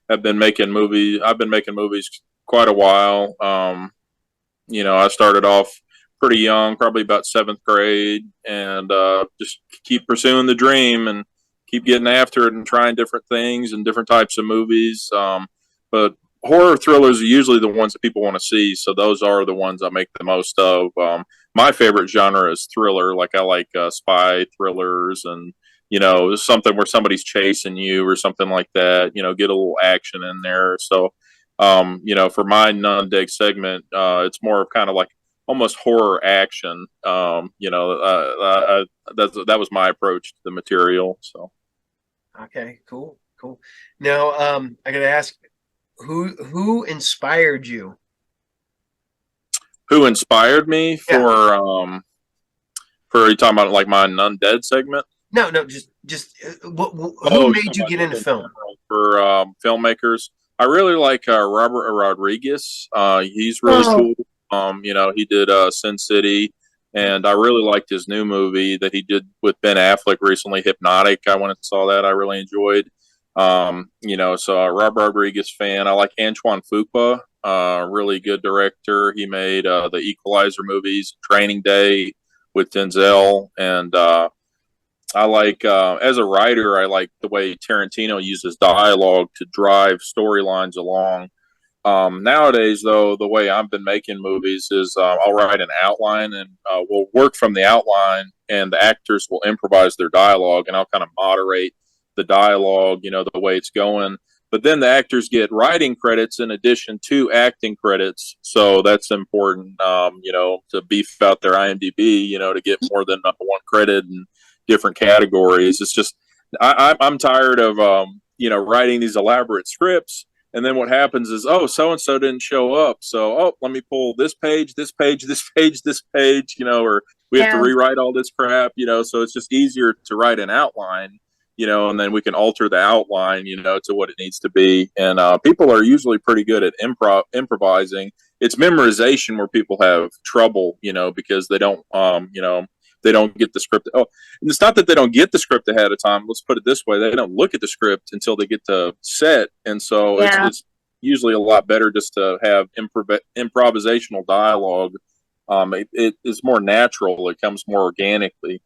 have been making movies. I've been making movies quite a while. I started off pretty young, probably about 7th grade, and just keep pursuing the dream and keep getting after it and trying different things and different types of movies. But horror thrillers are usually the ones that people want to see, so those are the ones I make the most of. My favorite genre is thriller. Like I like spy thrillers and something where somebody's chasing you or something like that. Get a little action in there. So, for my NunDead segment, it's more of kind of like almost horror action. That was my approach to the material. So. Okay, cool. Now, I got to ask, who inspired you? Who inspired me for are you talking about like my NunDead segment? No, just who made you get into film? For filmmakers, I really like Robert Rodriguez. He's really cool. He did Sin City, and I really liked his new movie that he did with Ben Affleck recently, Hypnotic. I went and saw that. I really enjoyed. So Robert Rodriguez fan. I like Antoine Fuqua, really good director. He made the Equalizer movies, Training Day with Denzel, and I like as a writer, I like the way Tarantino uses dialogue to drive storylines along. Nowadays, though, the way I've been making movies is I'll write an outline and we'll work from the outline, and the actors will improvise their dialogue, and I'll kind of moderate the dialogue, the way it's going. But then the actors get writing credits in addition to acting credits. So that's important, to beef out their IMDb, to get more than one credit in different categories. It's just, I'm tired of, writing these elaborate scripts. And then what happens is, so-and-so didn't show up. So, let me pull this page, or we have to rewrite all this crap, so it's just easier to write an outline, and then we can alter the outline, to what it needs to be. And people are usually pretty good at improvising. It's memorization where people have trouble, because they don't, they don't get the script. Oh, and it's not that they don't get the script ahead of time. Let's put it this way. They don't look at the script until they get to set. And so it's usually a lot better just to have improvisational dialogue. It is more natural. It comes more organically.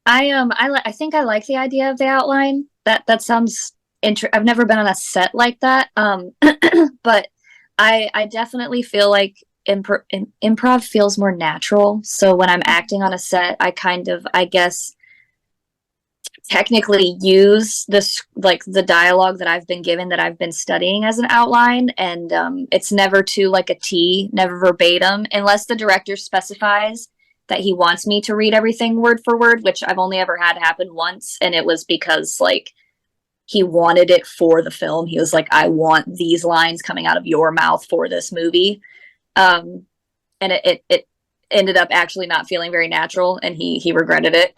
I think I like the idea of the outline. That sounds I've never been on a set like that. But I definitely feel like improv feels more natural. So when I'm acting on a set, I guess technically use this, like the dialogue that I've been given, that I've been studying as an outline. And it's never to like a T, never verbatim, unless the director specifies that he wants me to read everything word for word, which I've only ever had happen once. And it was because like he wanted it for the film. He was like, I want these lines coming out of your mouth for this movie. And it ended up actually not feeling very natural, and he regretted it.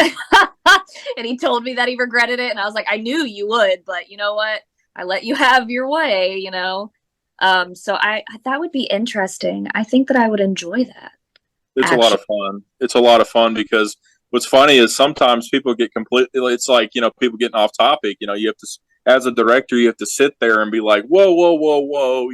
And he told me that he regretted it. And I was like, I knew you would, but you know what? I let you have your way, So that would be interesting. I think that I would enjoy that. It's a lot of fun. It's a lot of fun because what's funny is sometimes people get completely, it's like, people getting off topic, you have to, as a director, you have to sit there and be like, whoa,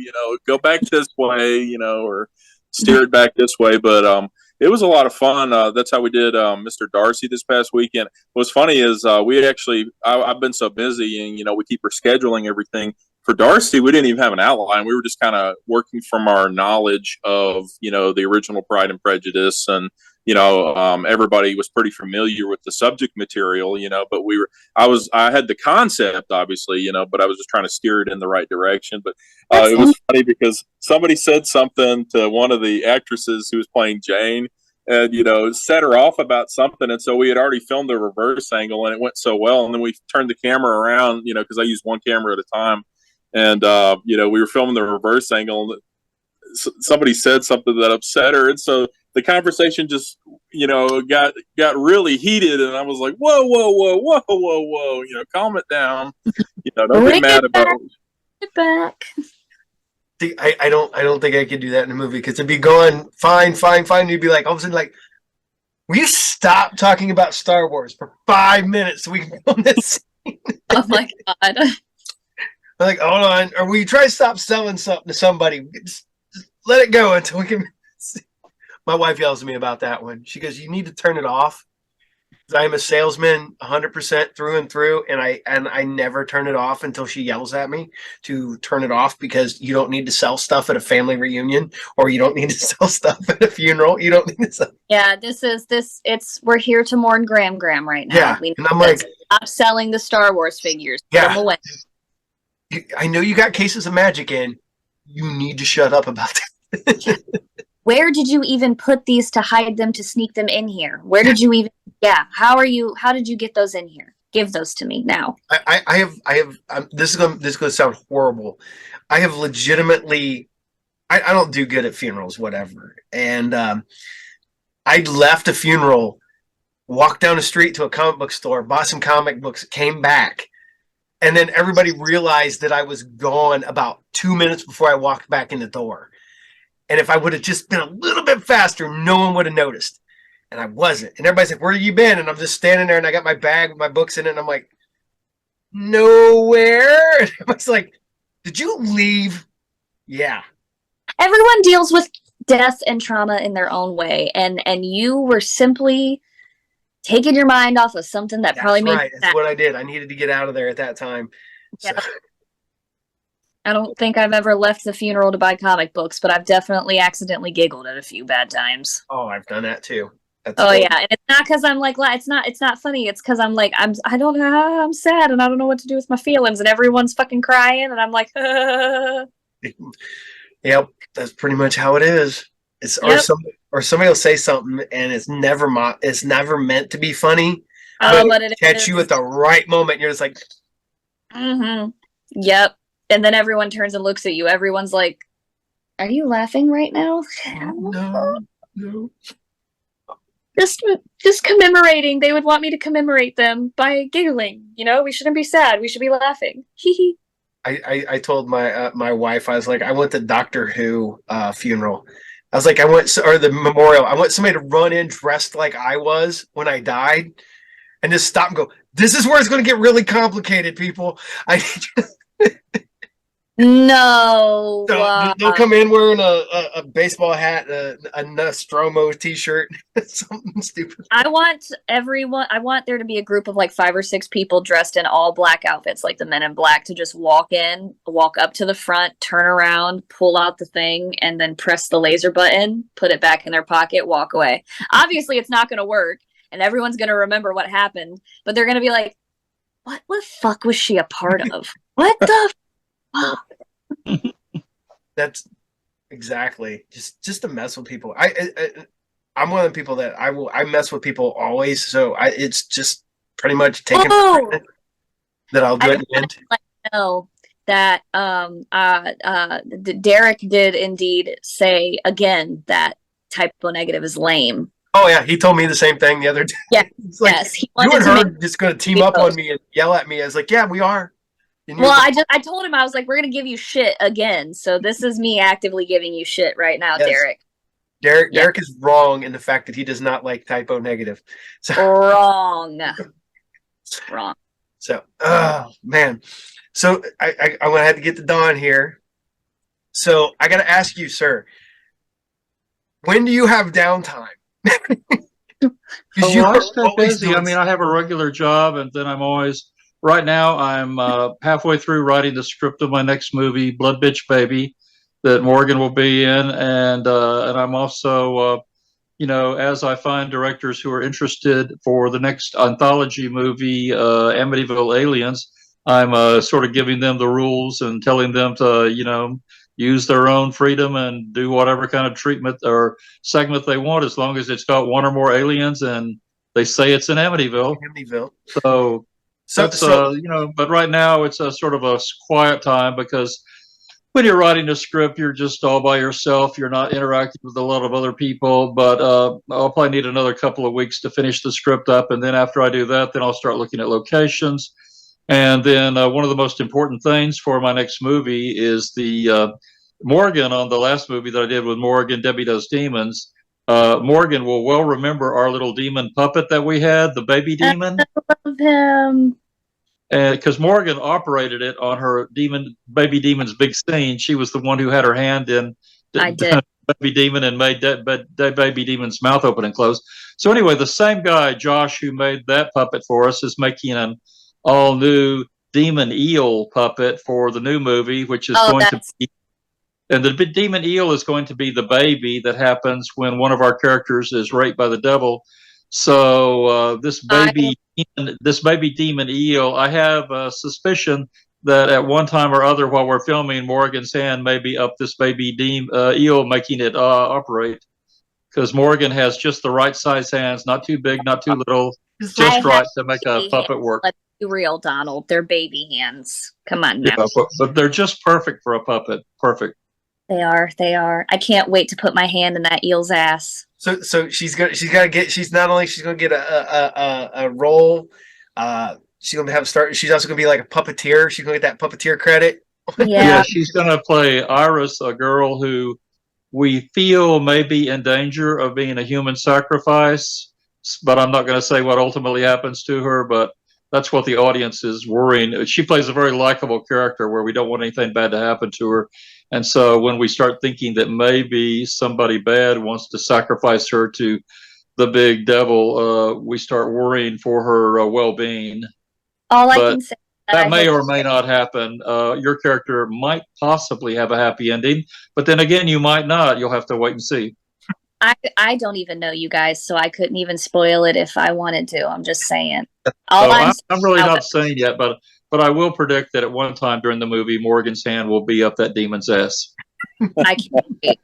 go back this way, or steer it back this way. But it was a lot of fun. That's how we did Mr. Darcy this past weekend. What's funny is I've been so busy and, we keep rescheduling everything. For Darcy, we didn't even have an outline. We were just kind of working from our knowledge of, the original Pride and Prejudice. And, everybody was pretty familiar with the subject material, but I had the concept, obviously, but I was just trying to steer it in the right direction. But it was funny because somebody said something to one of the actresses who was playing Jane and, set her off about something. And so we had already filmed the reverse angle and it went so well. And then we turned the camera around, because I used one camera at a time. And, we were filming the reverse angle and somebody said something that upset her. And so the conversation just, got really heated. And I was like, whoa, calm it down. Don't get mad about it. Back. I don't think I could do that in a movie because it'd be going fine. And you'd be like, all of a sudden, like, will you stop talking about Star Wars for 5 minutes so we can film this scene? Oh my God. I'm like, hold on. Or will you try to stop selling something to somebody? Just let it go until we can see. My wife yells at me about that one. She goes, you need to turn it off. I'm a salesman 100% through and through, and I never turn it off until she yells at me to turn it off, because you don't need to sell stuff at a family reunion, or you don't need to sell stuff at a funeral. You don't need to sell. Yeah, we're here to mourn Graham right now. Yeah, and I'm like, Stop selling the Star Wars figures. Put Yeah. them away. I know you got cases of magic in. You need to shut up about that. Where did you even put these to hide them, to sneak them in here? Where did you even? Yeah. How did you get those in here? Give those to me now. I have. This is going to sound horrible. I have legitimately. I don't do good at funerals, whatever. And I left a funeral, walked down the street to a comic book store, bought some comic books, came back, and then everybody realized that I was gone about 2 minutes before I walked back in the door. And if I would have just been a little bit faster, no one would have noticed. And I wasn't. And everybody's like, "Where have you been?" And I'm just standing there, and I got my bag with my books in it, and I'm like, "Nowhere." And I was like, "Did you leave?" Yeah. Everyone deals with death and trauma in their own way, and you were simply taking your mind off of something that probably made. That's what I did. I needed to get out of there at that time. Yeah. So. I don't think I've ever left the funeral to buy comic books, but I've definitely accidentally giggled at a few bad times. Oh, I've done that too. That's cool. Yeah, and it's not because I'm like, it's not funny. It's because I'm like, I don't know, I'm sad and I don't know what to do with my feelings, and everyone's fucking crying, and I'm like, Yep, that's pretty much how it is. It's or somebody will say something and it's never meant to be funny. But it catch you at the right moment. And you're just like, Yep. And then everyone turns and looks at you. Everyone's like, "Are you laughing right now?" No. Just commemorating. They would want me to commemorate them by giggling. We shouldn't be sad. We should be laughing. Hee. I told my wife, I was like, I went to Doctor Who funeral. I was like, or the memorial. I want somebody to run in dressed like I was when I died, and just stop and go, "This is where it's going to get really complicated, people." No. So they'll come in wearing a baseball hat, a Nostromo t-shirt, something stupid. I want there to be a group of like 5 or 6 people dressed in all black outfits, like the Men in Black, to just walk up to the front, turn around, pull out the thing, and then press the laser button, put it back in their pocket, walk away. Obviously, it's not going to work, and everyone's going to remember what happened, but they're going to be like, what the fuck was she a part of? What the That's exactly just to mess with people. I'm one of the people that I mess with people always, so it's just pretty much taking that I'll do it in the end. Know that Derek did indeed say again that typo negative is lame. Oh yeah, he told me the same thing the other day. Yeah, like, yes, you and her just going to team up on me and yell at me. I was like, yeah, we are. Well, I told him, I was like, we're going to give you shit again. So this is me actively giving you shit right now, yes. Derek is wrong in the fact that he does not like typo negative. So, wrong. So, oh man. So I'm going to have to get to Don here. So I got to ask you, sir, when do you have downtime? I stay busy. I mean, I have a regular job, and then I'm always. Right now, I'm halfway through writing the script of my next movie, Blood Bitch Baby, that Morgan will be in, and I'm also, as I find directors who are interested for the next anthology movie, Amityville Aliens, I'm sort of giving them the rules and telling them to, use their own freedom and do whatever kind of treatment or segment they want, as long as it's got one or more aliens and they say it's in Amityville. So but right now it's a sort of a quiet time, because when you're writing a script, you're just all by yourself. You're not interacting with a lot of other people, but I'll probably need another couple of weeks to finish the script up. And then after I do that, then I'll start looking at locations. And then one of the most important things for my next movie is the Morgan, on the last movie that I did with Morgan, Debbie Does Demons. Morgan will well remember our little demon puppet that we had, the baby demon. I love him. Because Morgan operated it on her baby demon's big scene. She was the one who had her hand in baby demon and made that baby demon's mouth open and close. So anyway, the same guy, Josh, who made that puppet for us, is making an all new demon eel puppet for the new movie, which is going to be. And the demon eel is going to be the baby that happens when one of our characters is raped by the devil. So this baby demon eel, I have a suspicion that at one time or other while we're filming, Morgan's hand may be up this baby eel, making it operate. Because Morgan has just the right size hands, not too big, not too little, just right to make a puppet work. Let's be real, Donald. They're baby hands. Come on now. Yeah, but they're just perfect for a puppet. Perfect. They are. They are. I can't wait to put my hand in that eel's ass. So she's gonna get. She's gonna get a role. She's gonna have start. She's also gonna be like a puppeteer. She's gonna get that puppeteer credit. Yeah, she's gonna play Iris, a girl who we feel may be in danger of being a human sacrifice, but I'm not going to say what ultimately happens to her, but that's what the audience is worrying. She plays a very likable character where we don't want anything bad to happen to her. And so when we start thinking that maybe somebody bad wants to sacrifice her to the big devil, we start worrying for her well-being. All I can say that may or may not happen. Your character might possibly have a happy ending, but then again, you might not. You'll have to wait and see. I don't even know you guys, so I couldn't even spoil it if I wanted to. I'm just saying. I'm really not saying yet, but I will predict that at one time during the movie, Morgan's hand will be up that demon's ass. I can't wait.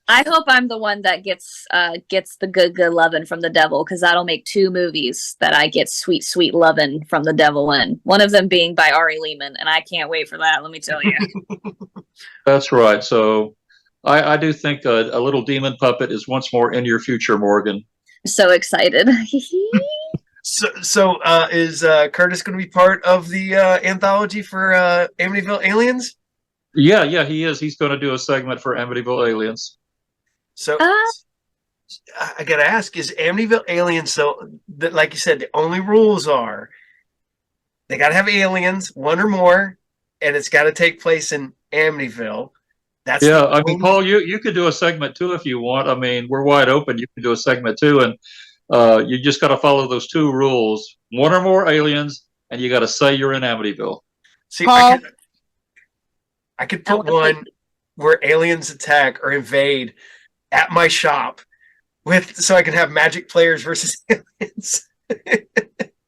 I hope I'm the one that gets the good loving from the devil, because that'll make 2 movies that I get sweet loving from the devil in. One of them being by Ari Lehman, and I can't wait for that. Let me tell you. That's right. So I do think a little demon puppet is once more in your future, Morgan. I'm so excited. So is Curtis going to be part of the anthology for Amityville Aliens? Yeah, he is. He's going to do a segment for Amityville Aliens. So I got to ask, is Amityville Aliens, so that, like you said, the only rules are they got to have aliens, 1 or more, and it's got to take place in Amityville. That's I mean, Paul, you could do a segment too if you want. I mean, we're wide open. You can do a segment too, and you just got to follow those 2 rules: 1 or more aliens, and you got to say you're in Amityville. See, I could put one where aliens attack or invade at my shop so I can have magic players versus aliens.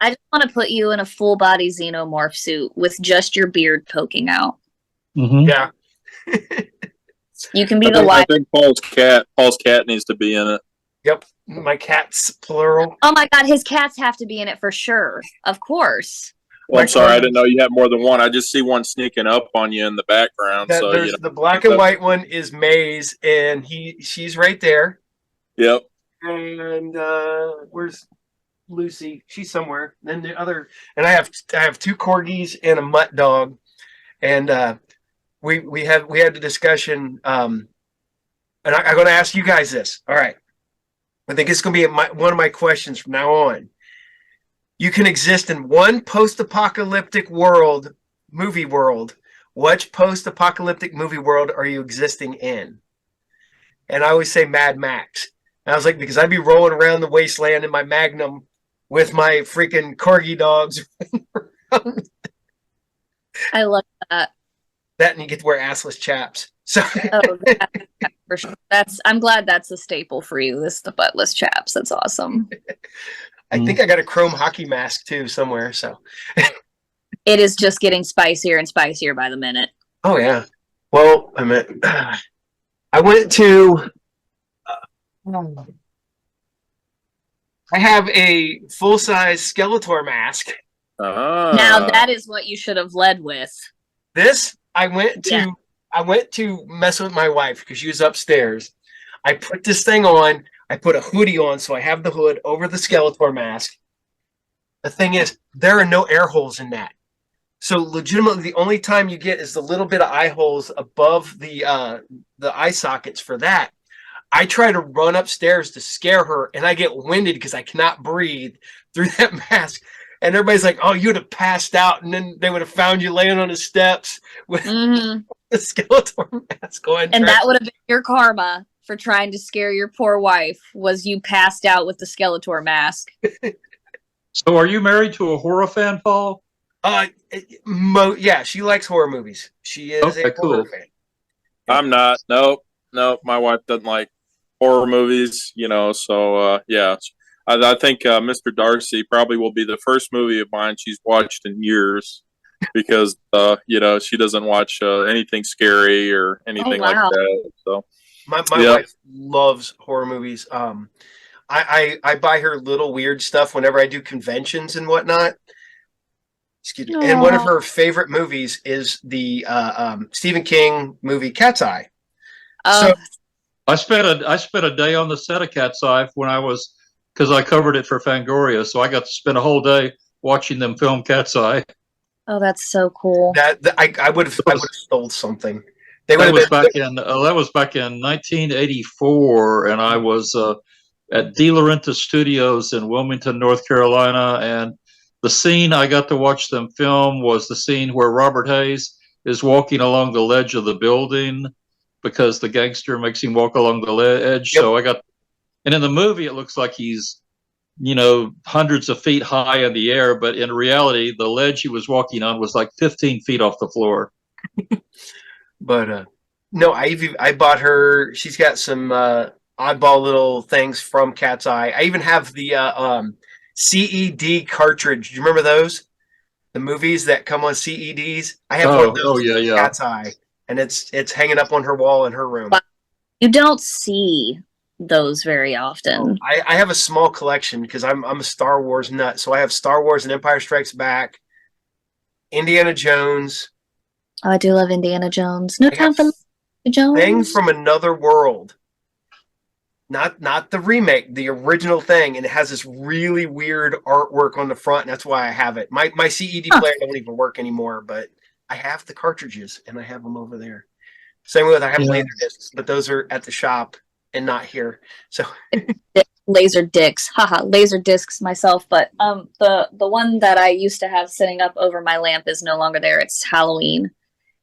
I just want to put you in a full body xenomorph suit with just your beard poking out. Mm-hmm. Yeah. You can be the wife. I think Paul's cat needs to be in it. Yep. My cat's plural. Oh my God, his cats have to be in it for sure. Of course. Well, I'm sorry, I didn't know you had more than one. I just see one sneaking up on you in the background. There's the black and white one is Maze, and she's right there. Yep. And where's Lucy? She's somewhere. Then the other, and I have 2 corgis and a mutt dog, and we had the discussion. And I'm going to ask you guys this. All right, I think it's going to be one of my questions from now on. You can exist in one post-apocalyptic movie world. Which post-apocalyptic movie world are you existing in? And I always say Mad Max. And I was like, because I'd be rolling around the wasteland in my Magnum with my freaking corgi dogs. I love that. That, and you get to wear assless chaps. So for sure. I'm glad that's a staple for you. The buttless chaps. That's awesome. I think I got a chrome hockey mask too somewhere. So it is just getting spicier and spicier by the minute. Oh yeah. Well, I went to. I have a full-size Skeletor mask. Now that is what you should have led with. This I went to mess with my wife because she was upstairs. I put this thing on. I put a hoodie on, so I have the hood over the Skeletor mask. The thing is, there are no air holes in that. So legitimately, the only time you get is the little bit of eye holes above the eye sockets for that. I try to run upstairs to scare her, and I get winded because I cannot breathe through that mask. And everybody's like, "Oh, you'd have passed out," and then they would have found you laying on the steps with the Skeletor mask on. And that would have been your karma for trying to scare your poor wife, was you passed out with the Skeletor mask. So are you married to a horror fan, Paul? Yeah, she likes horror movies. She is a horror fan. I'm not. Nope. My wife doesn't like horror movies, so yeah. I think Mr. Darcy probably will be the first movie of mine she's watched in years because she doesn't watch anything scary or anything like wow. that. So My yeah. wife loves horror movies. I buy her little weird stuff whenever I do conventions and whatnot. Excuse me. And one of Aw. her favorite movies is the Stephen King movie Cat's Eye. So Oh, I spent a day on the set of Cat's Eye because I covered it for Fangoria, so I got to spend a whole day watching them film Cat's Eye. oh, that's so cool. I would have stole something. They would That have was back in 1984, and I was at De Laurentiis Studios in Wilmington, North Carolina, and the scene I got to watch them film was the scene where Robert Hayes is walking along the ledge of the building because the gangster makes him walk along the edge. Yep. So and in the movie, it looks like he's, hundreds of feet high in the air, but in reality, the ledge he was walking on was like 15 feet off the floor. But no, I bought her. She's got some oddball little things from Cat's Eye. I even have the CED cartridge. Do you remember those? The movies that come on CEDs. I have one of those. Yeah. Cat's Eye, and it's hanging up on her wall in her room. You don't see those very often. I have a small collection because I'm a Star Wars nut. So I have Star Wars and Empire Strikes Back, Indiana Jones. Oh, I do love Indiana Jones. No time for Jones. Thing from Another World. Not the remake, the original thing, and it has this really weird artwork on the front, and that's why I have it. My CED player don't even work anymore, but I have the cartridges and I have them over there. Same with I have laser discs, but those are at the shop and not here. So Laser discs, haha, laser discs myself. But the one that I used to have sitting up over my lamp is no longer there. It's Halloween,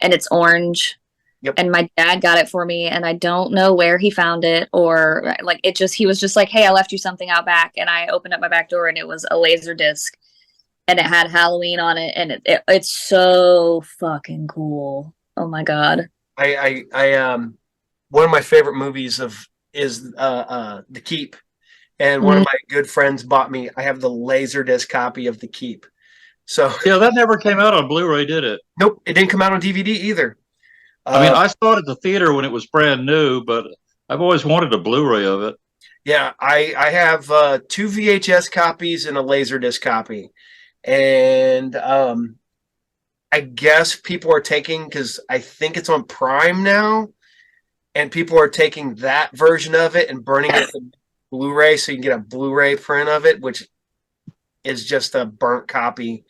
and it's orange. Yep. And my dad got it for me, and I don't know where he found it, or like he was just like, "Hey, I left you something out back," and I opened up my back door, and it was a laser disc, and it had Halloween on it, and it's so fucking cool. Oh my god! I one of my favorite movies is The Keep, and one of my good friends bought me. I have the Laserdisc copy of The Keep. So yeah, that never came out on Blu-ray, did it? Nope, it didn't come out on DVD either. I mean, I saw it at the theater when it was brand new, but I've always wanted a Blu-ray of it. Yeah, I have 2 VHS copies and a Laserdisc copy, and I guess people are taking, because I think it's on Prime now, and people are taking that version of it and burning it to Blu-ray so you can get a Blu-ray print of it, which is just a burnt copy.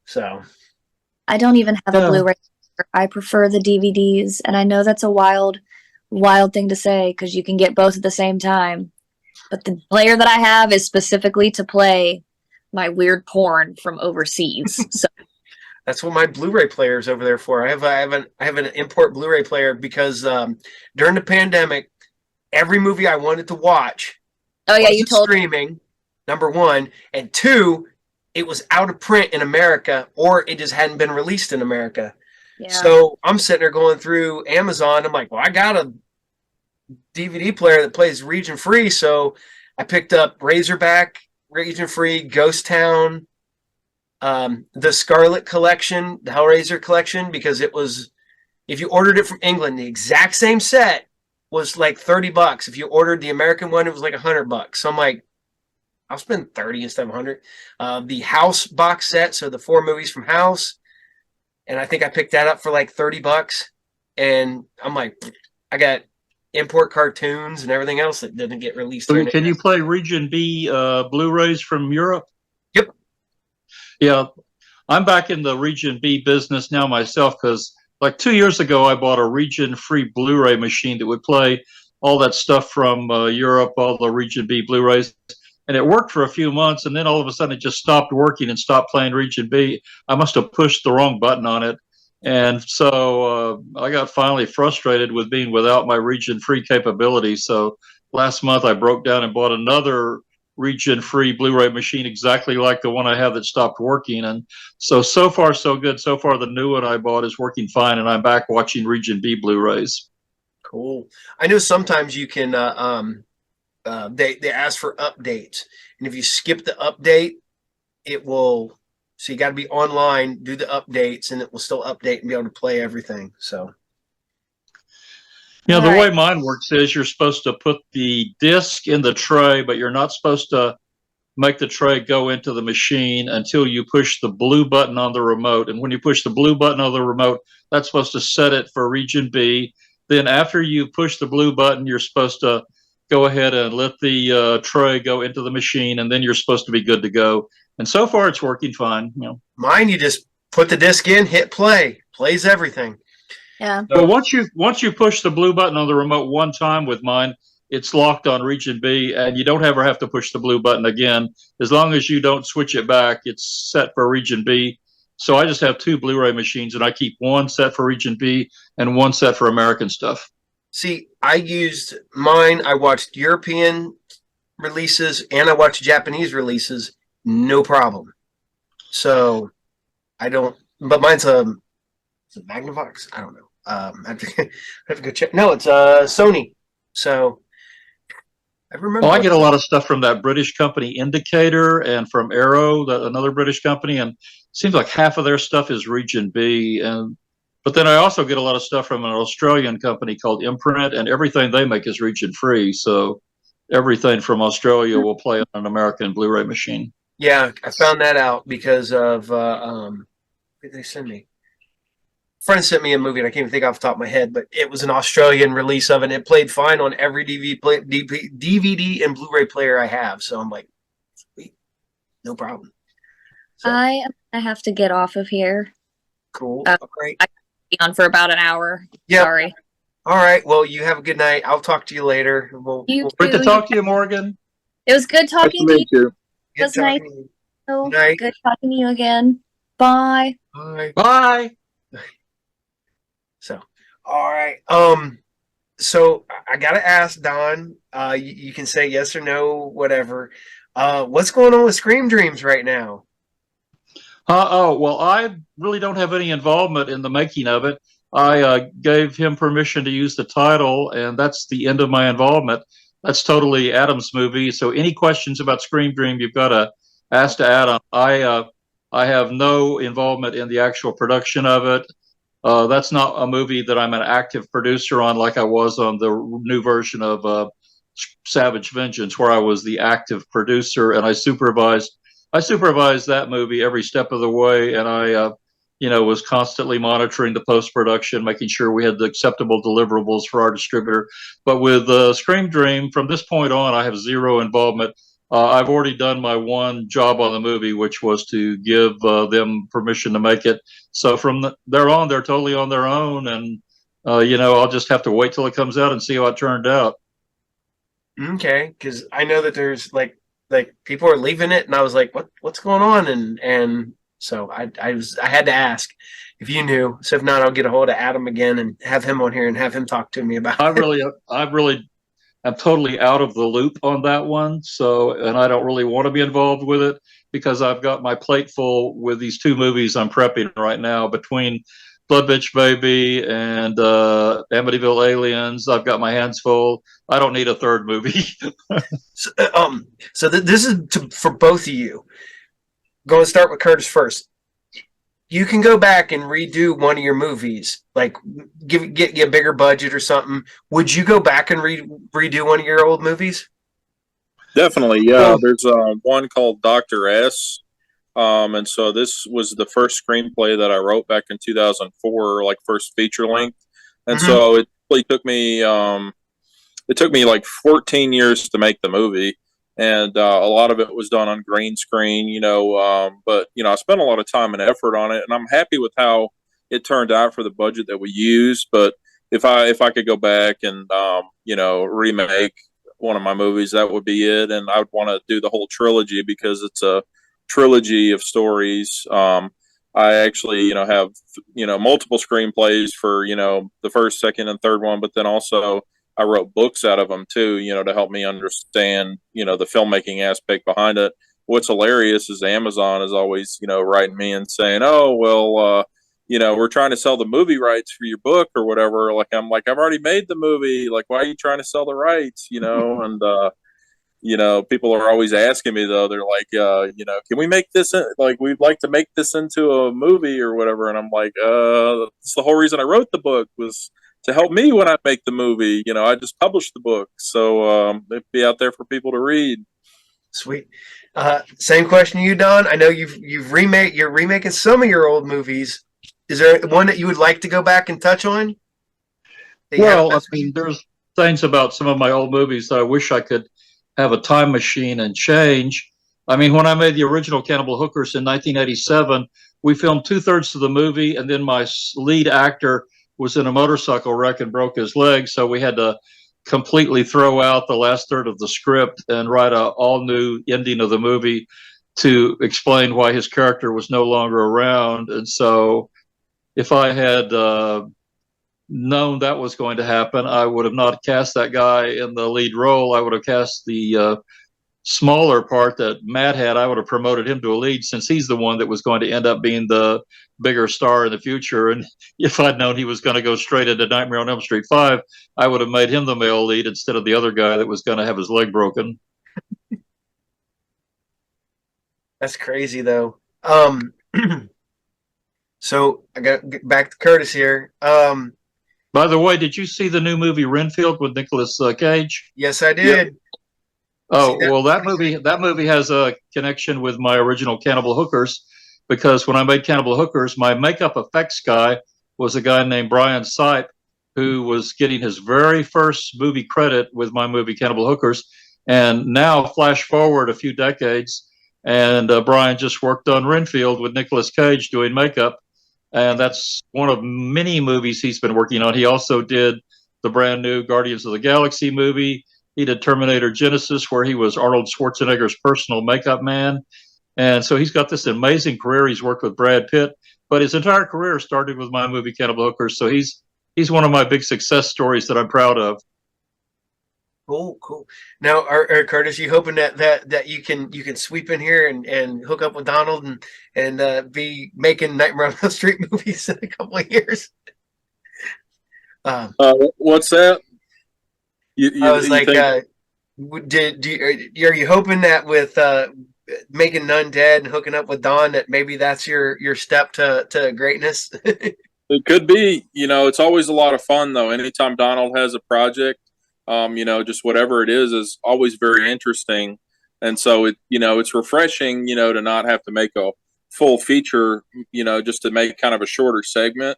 So I don't even have a Blu-ray. I prefer the DVDs, and I know that's a wild thing to say because you can get both at the same time. But the player that I have is specifically to play my weird porn from overseas. So that's what my Blu-ray player is over there for. I have an import Blu-ray player because during the pandemic, every movie I wanted to watch, you told streaming, number one, and two, it was out of print in America, or it just hadn't been released in America. Yeah. So I'm sitting there going through Amazon. I'm like, well, I got a DVD player that plays region free, so I picked up Razorback, region free, Ghost Town, the Scarlet Collection, the Hellraiser Collection, because it was, if you ordered it from England, the exact same set was like $30. If you ordered the American one, it was like $100. So I'm like, I'll spend 30 instead of 100. The House box set, so the 4 movies from House, and I think I picked that up for like $30. And I'm like, I got import cartoons and everything else that didn't get released. So can you play Region B Blu-rays from Europe? Yep. Yeah, I'm back in the Region B business now myself because like 2 years ago, I bought a region-free Blu-ray machine that would play all that stuff from Europe, all the Region B Blu-rays. And it worked for a few months, and then all of a sudden it just stopped working and stopped playing Region B. I must have pushed the wrong button on it. And so I got finally frustrated with being without my region-free capability. So last month I broke down and bought another region-free Blu-ray machine exactly like the one I have that stopped working. And so far, so good. So far, the new one I bought is working fine, and I'm back watching Region B Blu-rays. Cool. I know sometimes you can they ask for updates, and if you skip the update, it will. So you got to be online, do the updates, and it will still update and be able to play everything. So Yeah, All the way right. mine works is you're supposed to put the disc in the tray, but you're not supposed to make the tray go into the machine until you push the blue button on the remote. And when you push the blue button on the remote, that's supposed to set it for region B. Then after you push the blue button, you're supposed to go ahead and let the tray go into the machine, and then you're supposed to be good to go. And so far, it's working fine. You know. mine, you just put the disc in, hit play, plays everything. Yeah. Well, once you push the blue button on the remote one time with mine, it's locked on region B, and you don't ever have to push the blue button again. As long as you don't switch it back, it's set for region B. So I just have two Blu-ray machines, and I keep one set for region B and one set for American stuff. See, I used mine. I watched European releases and I watched Japanese releases, no problem. So I don't. But mine's is it Magnavox? I don't know. I have to go check. No, it's Sony. So I remember. Well, I get a lot of stuff from that British company Indicator and from Arrow, another British company, and it seems like half of their stuff is region B. But then I also get a lot of stuff from an Australian company called Imprint, and everything they make is region free. So everything from Australia will play on an American Blu-ray machine. Yeah, I found that out because of what did they send me? A friend sent me a movie, and I can't even think off the top of my head, but it was an Australian release of it. And it played fine on every DVD and Blu-ray player I have. So I'm like, sweet, no problem. So, I have to get off of here. cool. Great. I be on for about an hour. Yeah. Sorry. All right. Well, you have a good night. I'll talk to you later. Great to talk to you, Morgan. It was good talking to you. you. Good was nice. talking to you. So Night. good talking to you again. Bye. Bye. Bye. So, all right. So I gotta ask Don. You can say yes or no, whatever. What's going on with Scream Dreams right now? Well, I really don't have any involvement in the making of it. I gave him permission to use the title, and that's the end of my involvement. That's totally Adam's movie. So any questions about Scream Dream, you've got to ask to Adam. I have no involvement in the actual production of it. That's not a movie that I'm an active producer on, like I was on the new version of Savage Vengeance, where I was the active producer and I supervised that movie every step of the way, and I was constantly monitoring the post-production, making sure we had the acceptable deliverables for our distributor. But with Scream Dream, from this point on, I have zero involvement. I've already done my one job on the movie, which was to give them permission to make it. So from there on, they're totally on their own, and I'll just have to wait till it comes out and see how it turned out. Okay, because I know that there's like people are leaving it, and I was like, what's going on? And so I had to ask if you knew. So if not, I'll get a hold of Adam again and have him on here and have him talk to me about it. I'm totally out of the loop on that one. So, and I don't really want to be involved with it because I've got my plate full with these two movies I'm prepping right now between Blood Bitch Baby and Amityville Aliens. I've got my hands full. I don't need a third movie. So this is for both of you. Going to start with Curtis first. You can go back and redo one of your movies, like get a bigger budget or something. Would you go back and redo one of your old movies? Definitely, yeah. There's one called Dr. S. And so this was the first screenplay that I wrote back in 2004, like first feature length. And so it really took me like 14 years to make the movie. And a lot of it was done on green screen, but I spent a lot of time and effort on it, and I'm happy with how it turned out for the budget that we used. But if I could go back and remake one of my movies, that would be it. And I would want to do the whole trilogy because it's a trilogy of stories. I actually have multiple screenplays for the first, second, and third one, but then also I wrote books out of them too, to help me understand, the filmmaking aspect behind it. What's hilarious is Amazon is always, writing me and saying, "Oh, well, we're trying to sell the movie rights for your book or whatever." Like, I've already made the movie. Like, why are you trying to sell the rights? And people are always asking me though. They're like, can we make this like we'd like to make this into a movie or whatever? And I'm like, that's the whole reason I wrote the book was to help me when I make the movie. I just published the book, so it'd be out there for people to read. Sweet. Same question to you, Don. I know you're remaking some of your old movies. Is there one that you would like to go back and touch on? Well, I mean, there's things about some of my old movies that I wish I could have a time machine and change. I mean, when I made the original Cannibal Hookers in 1987, we filmed 2/3 of the movie, and then my lead actor was in a motorcycle wreck and broke his leg, so we had to completely throw out the last third of the script and write a all new ending of the movie to explain why his character was no longer around. And so if I had known that was going to happen, I would have not cast that guy in the lead role. I would have cast the smaller part that Matt had. I would have promoted him to a lead, since he's the one that was going to end up being the bigger star in the future. And if I'd known he was going to go straight into Nightmare on Elm Street 5, I would have made him the male lead instead of the other guy that was going to have his leg broken. That's crazy, though. So I got to get back to Curtis here. By the way, did you see the new movie Renfield with Nicolas Cage? Yes, I did. Yep. Oh, well, that movie has a connection with my original Cannibal Hookers, because when I made Cannibal Hookers, my makeup effects guy was a guy named Brian Sipe, who was getting his very first movie credit with my movie Cannibal Hookers. And now, flash forward a few decades, and Brian just worked on Renfield with Nicolas Cage doing makeup. And that's one of many movies he's been working on. He also did the brand new Guardians of the Galaxy movie. He did Terminator Genesis, where he was Arnold Schwarzenegger's personal makeup man. And so he's got this amazing career. He's worked with Brad Pitt, but his entire career started with my movie Cannibal Hookers. So he's one of my big success stories that I'm proud of. Cool. Now, Curtis, you hoping that you can sweep in here and hook up with Donald and be making Nightmare on Elm Street movies in a couple of years? What's that? I was like, are you hoping that with making NunDead and hooking up with Don, that maybe that's your step to greatness? It could be. It's always a lot of fun, though. Anytime Donald has a project, just whatever it is always very interesting. And so it's refreshing, to not have to make a full feature, just to make kind of a shorter segment,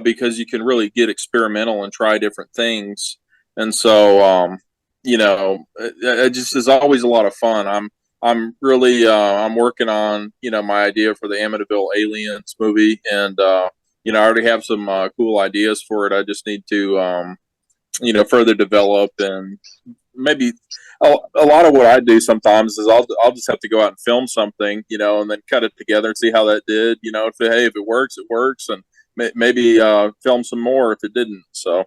because you can really get experimental and try different things. And so, it just is always a lot of fun. I'm really, I'm working on, my idea for the Amityville Aliens movie. And, I already have some cool ideas for it. I just need to, further develop, and maybe a lot of what I do sometimes is I'll just have to go out and film something, and then cut it together and see how that did, if it works, it works, and maybe film some more if it didn't. So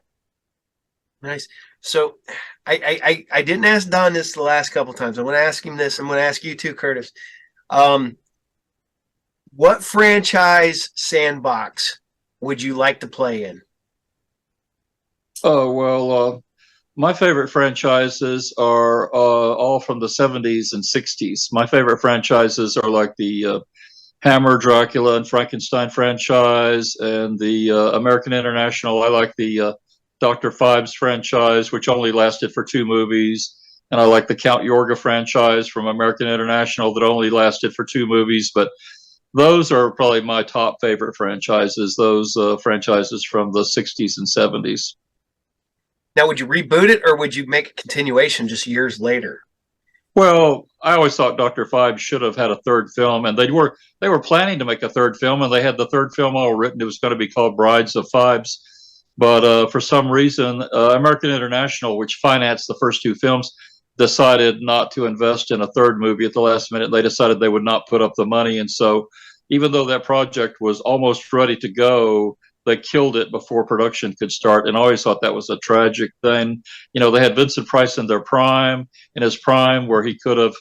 nice. So I didn't ask Don this the last couple times. I'm going to ask him this. I'm going to ask you too, Curtis. What franchise sandbox would you like to play in? Oh, well, my favorite franchises are all from the 70s and 60s. My favorite franchises are like the Hammer, Dracula, and Frankenstein franchise, and the American International. I like the Dr. Phibes franchise, which only lasted for 2 movies. And I like the Count Yorga franchise from American International that only lasted for 2 movies. But those are probably my top favorite franchises, those franchises from the 60s and 70s. Now, would you reboot it, or would you make a continuation just years later? Well, I always thought Dr. Phibes should have had a 3rd film, and they were planning to make a 3rd film, and they had the 3rd film all written. It was going to be called Brides of Phibes, but for some reason, American International, which financed the first 2 films, decided not to invest in a 3rd movie at the last minute. They decided they would not put up the money, and so even though that project was almost ready to go, they killed it before production could start. And I always thought that was a tragic thing. They had Vincent Price in his prime, where he could have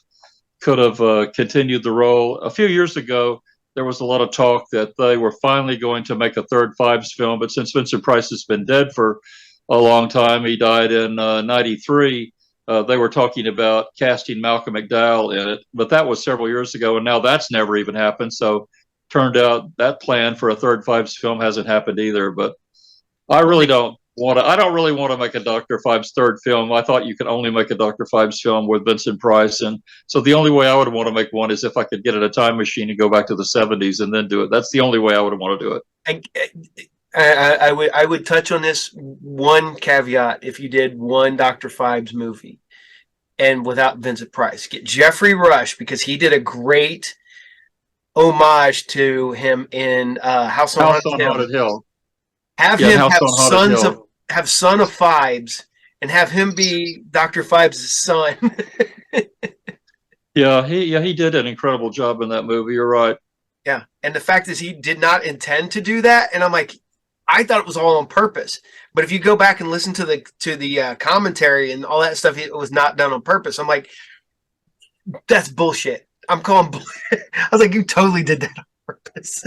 continued the role. A few years ago, there was a lot of talk that they were finally going to make a 3rd Phibes film, but since Vincent Price has been dead for a long time, he died in '93. they were talking about casting Malcolm McDowell in it, but that was several years ago, and now that's never even happened. So turned out that plan for a third Fives film hasn't happened either. But I really don't want to. I don't really want to make a Dr. Fives third film. I thought you could only make a Dr. Fives film with Vincent Price, and so the only way I would want to make one is if I could get in a time machine and go back to the '70s and then do it. That's the only way I would want to do it. I would touch on this one caveat. If you did one Dr. Fives movie and without Vincent Price, get Jeffrey Rush, because he did a great homage to him in House on Haunted Hill. Have him have Son of Fives and have him be Dr. Fives' son. he did an incredible job in that movie. You're right. Yeah, and the fact is he did not intend to do that, and I'm like, I thought it was all on purpose. But if you go back and listen to the commentary and all that stuff, it was not done on purpose. I'm like, that's bullshit. I'm calling bullshit. I was like, you totally did that on purpose.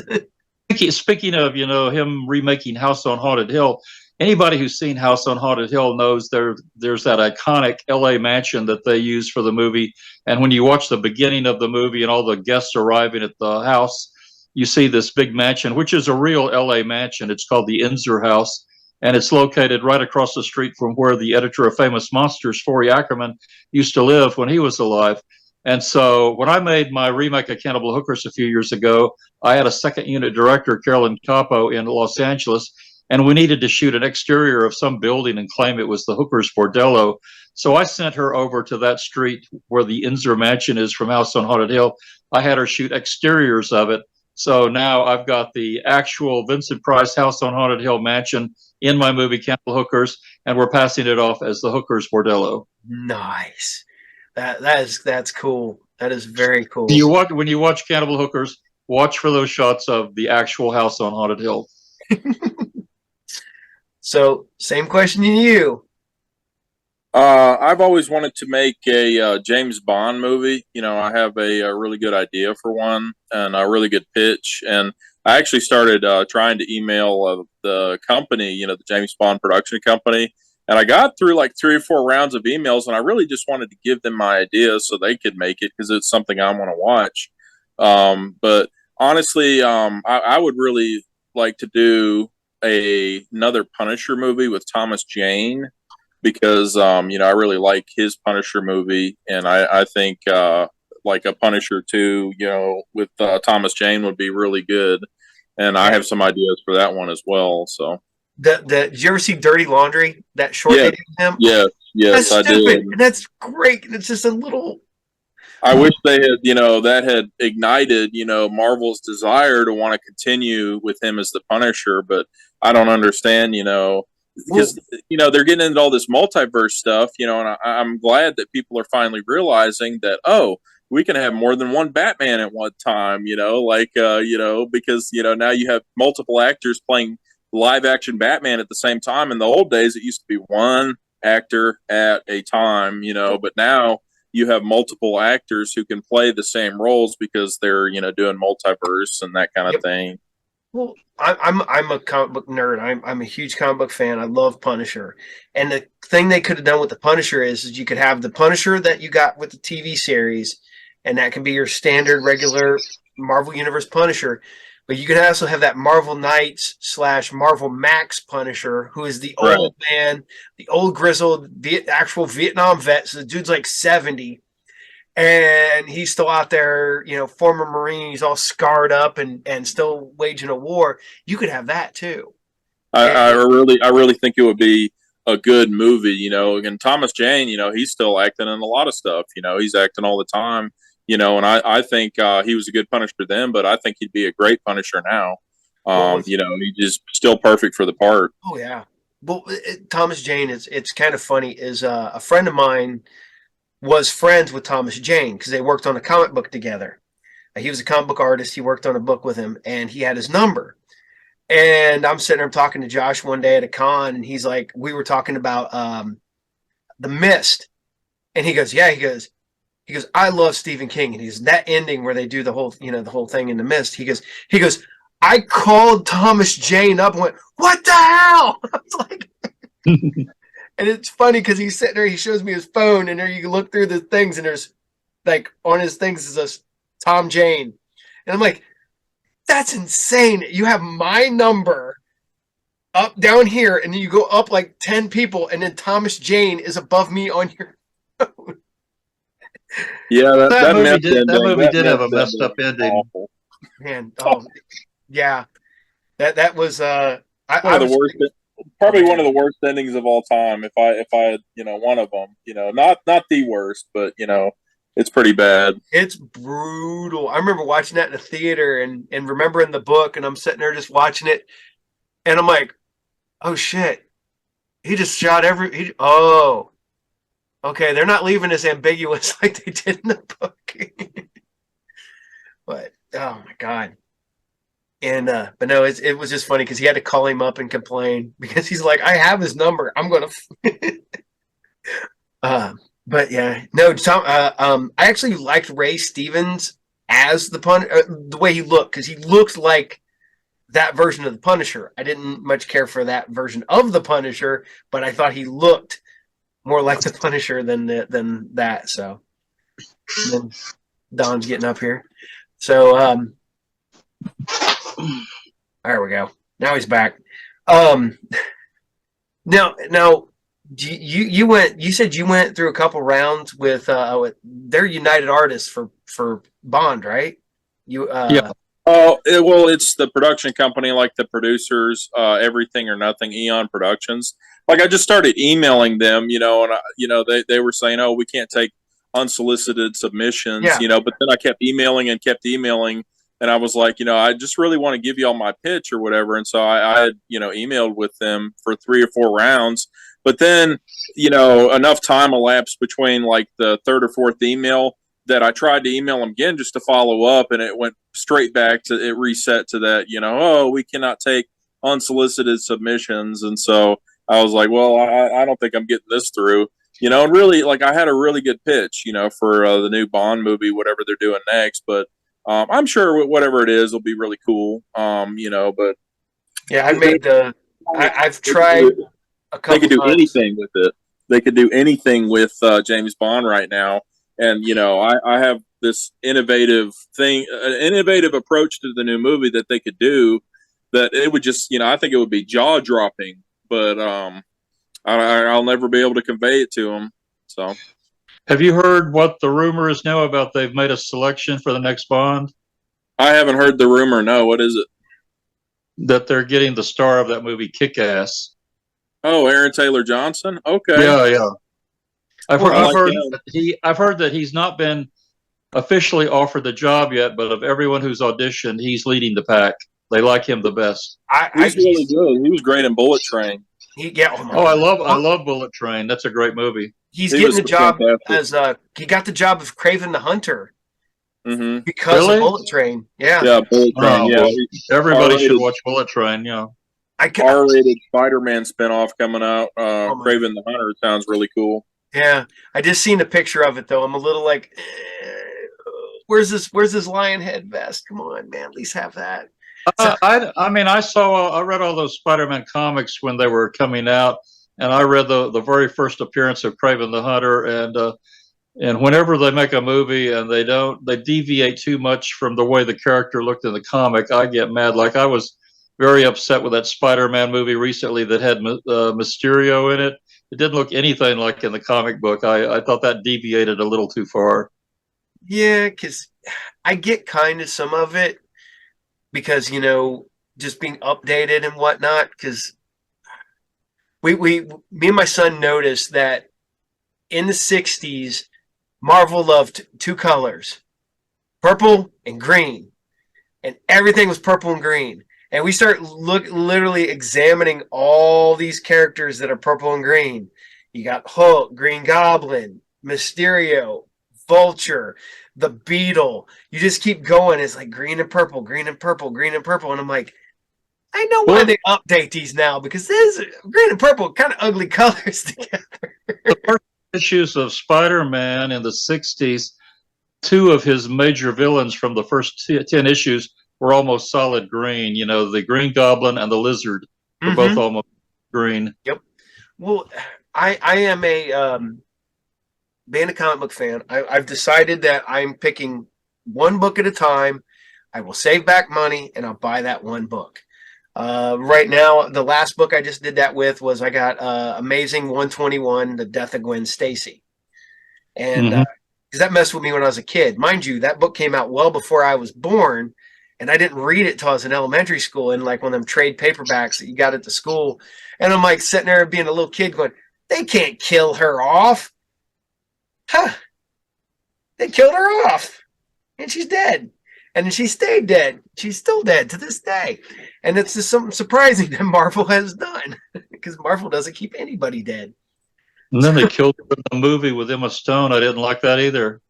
Speaking of, him remaking House on Haunted Hill, anybody who's seen House on Haunted Hill knows there's that iconic LA mansion that they use for the movie. And when you watch the beginning of the movie and all the guests arriving at the house, you see this big mansion, which is a real LA mansion. It's called the Inzer House, and it's located right across the street from where the editor of Famous Monsters, Forey Ackerman, used to live when he was alive. And so when I made my remake of Cannibal Hookers a few years ago, I had a second unit director, Carolyn Capo, in Los Angeles, and we needed to shoot an exterior of some building and claim it was the Hookers Bordello. So I sent her over to that street where the Inzer Mansion is from House on Haunted Hill. I had her shoot exteriors of it. So now I've got the actual Vincent Price House on Haunted Hill mansion in my movie Cannibal Hookers, and we're passing it off as the Hookers Bordello. Nice. That's cool. That is very cool. When you watch Cannibal Hookers, watch for those shots of the actual house on Haunted Hill. So, same question to you. I've always wanted to make a James Bond movie. I have a really good idea for one and a really good pitch. And I actually started trying to email the company, the James Bond production company. And I got through like 3 or 4 rounds of emails, and I really just wanted to give them my ideas so they could make it because it's something I want to watch. But honestly, I would really like to do another Punisher movie with Thomas Jane because, I really like his Punisher movie. And I think like a Punisher 2, with Thomas Jane would be really good. And I have some ideas for that one as well. So. Did you ever see Dirty Laundry? That short they did with him? Yes, I did. That's great. It's just a little. I wish they had, that had ignited, Marvel's desire to want to continue with him as the Punisher, but I don't understand, because they're getting into all this multiverse stuff, and I'm glad that people are finally realizing that we can have more than one Batman at one time, because now you have multiple actors playing live action Batman at the same time. In the old days, it used to be one actor at a time, but now you have multiple actors who can play the same roles because they're, doing multiverse and that kind of thing. Well, I'm a comic book nerd. I'm a huge comic book fan. I love Punisher. And the thing they could have done with the Punisher is you could have the Punisher that you got with the TV series, and that can be your standard regular Marvel Universe Punisher. But you can also have that Marvel Knights / Marvel Max Punisher, who is the old man, the old grizzled actual Vietnam vet. So the dude's like 70, and he's still out there, former Marine. He's all scarred up and still waging a war. You could have that too. I really think it would be a good movie. And Thomas Jane, he's still acting in a lot of stuff. He's acting all the time. And I think he was a good Punisher then, but I think he'd be a great Punisher now. He's still perfect for the part. Oh, yeah. Well, Thomas Jane, it's kind of funny, is a friend of mine was friends with Thomas Jane because they worked on a comic book together. He was a comic book artist. He worked on a book with him, and he had his number. And I'm sitting there talking to Josh one day at a con, and he's like, we were talking about The Mist. And he goes, yeah, he goes, I love Stephen King, and he's that ending where they do the whole thing in The Mist. He goes, I called Thomas Jane up and went, what the hell? I was like, And it's funny because he's sitting there, he shows me his phone, and there you can look through the things, and there's like on his things is a Tom Jane. And I'm like, that's insane. You have my number up down here, and then you go up like 10 people, and then Thomas Jane is above me on your phone. Yeah, that movie did have a messed up ending. Awful. Man, oh yeah. That was One of the worst, probably one of the worst endings of all time. If I had, one of them, not the worst, but it's pretty bad. It's brutal. I remember watching that in the theater and remembering the book, and I'm sitting there just watching it, and I'm like, oh shit, he just shot oh, okay, they're not leaving this ambiguous like they did in the book. But oh my god. And but no, it was just funny because he had to call him up and complain because he's like, I have his number, I'm gonna but yeah, no, Tom, I actually liked Ray Stevens as the way he looked, because he looked like that version of the Punisher. I didn't much care for that version of the Punisher, but I thought he looked more like the Punisher than that. So and then Don's getting up here. So there we go. Now he's back. Now you said you went through a couple rounds with their United Artists for Bond, right? Yeah. Oh, well, it's the production company, like the producers, Everything or Nothing, Eon Productions. Like, I just started emailing them, and they were saying, "Oh, we can't take unsolicited submissions," But then I kept emailing, and I was like, I just really want to give you all my pitch or whatever, and so I had, emailed with them for 3 or 4 rounds, but then, enough time elapsed between like the third or fourth email that I tried to email them again just to follow up, and it went straight back to it, reset to that, oh, we cannot take unsolicited submissions. And so I was like, well, I don't think I'm getting this through, and really, like, I had a really good pitch, for the new Bond movie, whatever they're doing next, but I'm sure whatever it is will be really cool, but yeah, I've tried a couple. They could do anything with it. They could do anything with James Bond right now. And, I have this innovative approach to the new movie that they could do, that it would just, I think it would be jaw dropping, but I'll never be able to convey it to them. So, have you heard what the rumor is now about they've made a selection for the next Bond? I haven't heard the rumor. No, what is it? That they're getting the star of that movie, Kick-Ass. Oh, Aaron Taylor Johnson? Okay. Yeah. I've heard that he's not been officially offered the job yet, but of everyone who's auditioned, he's leading the pack. They like him the best. He's really good. He was great in Bullet Train. I love Bullet Train. That's a great movie. He's getting the job he got the job of Kraven the Hunter because of Bullet Train. Yeah, Bullet Train. Everybody should watch Bullet Train. Yeah. R-rated Spider-Man spinoff coming out. Kraven the Hunter sounds really cool. Yeah, I just seen a picture of it though. I'm a little like, where's this lion head vest? Come on, man, at least have that. I read all those Spider-Man comics when they were coming out, and I read the very first appearance of Kraven the Hunter, and whenever they make a movie and they deviate too much from the way the character looked in the comic, I get mad. Like, I was very upset with that Spider-Man movie recently that had Mysterio in it. It didn't look anything like in the comic book. I thought that deviated a little too far. Yeah, because I get kind of some of it because, just being updated and whatnot. Because me and my son noticed that in the 60s, Marvel loved 2 colors, purple and green. And everything was purple and green. And we start literally examining all these characters that are purple and green. You got Hulk, Green Goblin, Mysterio, Vulture, the Beetle. You just keep going. It's like green and purple, green and purple, green and purple. And I'm like, I know why they update these now, because this green and purple kind of ugly colors together. The first issues of Spider-Man in the 60s, 2 of his major villains from the first 10 issues were almost solid green. The Green Goblin and the Lizard were both almost green. Yep. Well, I am a being a comic book fan. I've decided that I'm picking one book at a time. I will save back money and I'll buy that one book. Right now, the last book I just did that with was I got Amazing 121, The Death of Gwen Stacy. And because that messed with me when I was a kid. Mind you, that book came out well before I was born, and I didn't read it till I was in elementary school in like one of them trade paperbacks that you got at the school. And I'm like sitting there being a little kid going, they can't kill her off. Huh. They killed her off. And she's dead. And then she stayed dead. She's still dead to this day. And it's just something surprising that Marvel has done. Because Marvel doesn't keep anybody dead. And then they killed her in the movie with Emma Stone. I didn't like that either.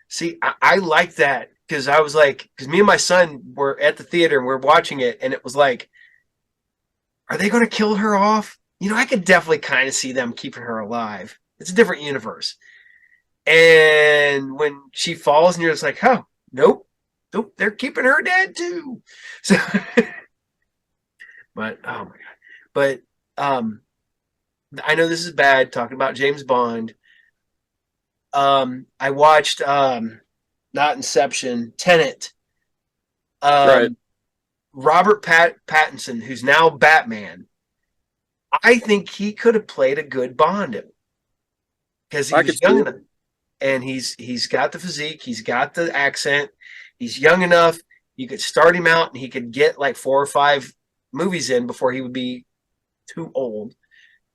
See, I like that because I was like, because me and my son were at the theater and we're watching it, and it was like, are they going to kill her off? You know, I could definitely kind of see them keeping her alive. It's a different universe. And when she falls, and you're just like, oh, nope, they're keeping her dead too. So, but oh my god, but I know this is bad talking about James Bond. I watched not Inception, Tenet. Right. Robert Pattinson, who's now Batman. I think he could have played a good Bond because he was young enough, and he's got the physique, he's got the accent, he's young enough. You could start him out, and he could get like 4 or 5 movies in before he would be too old.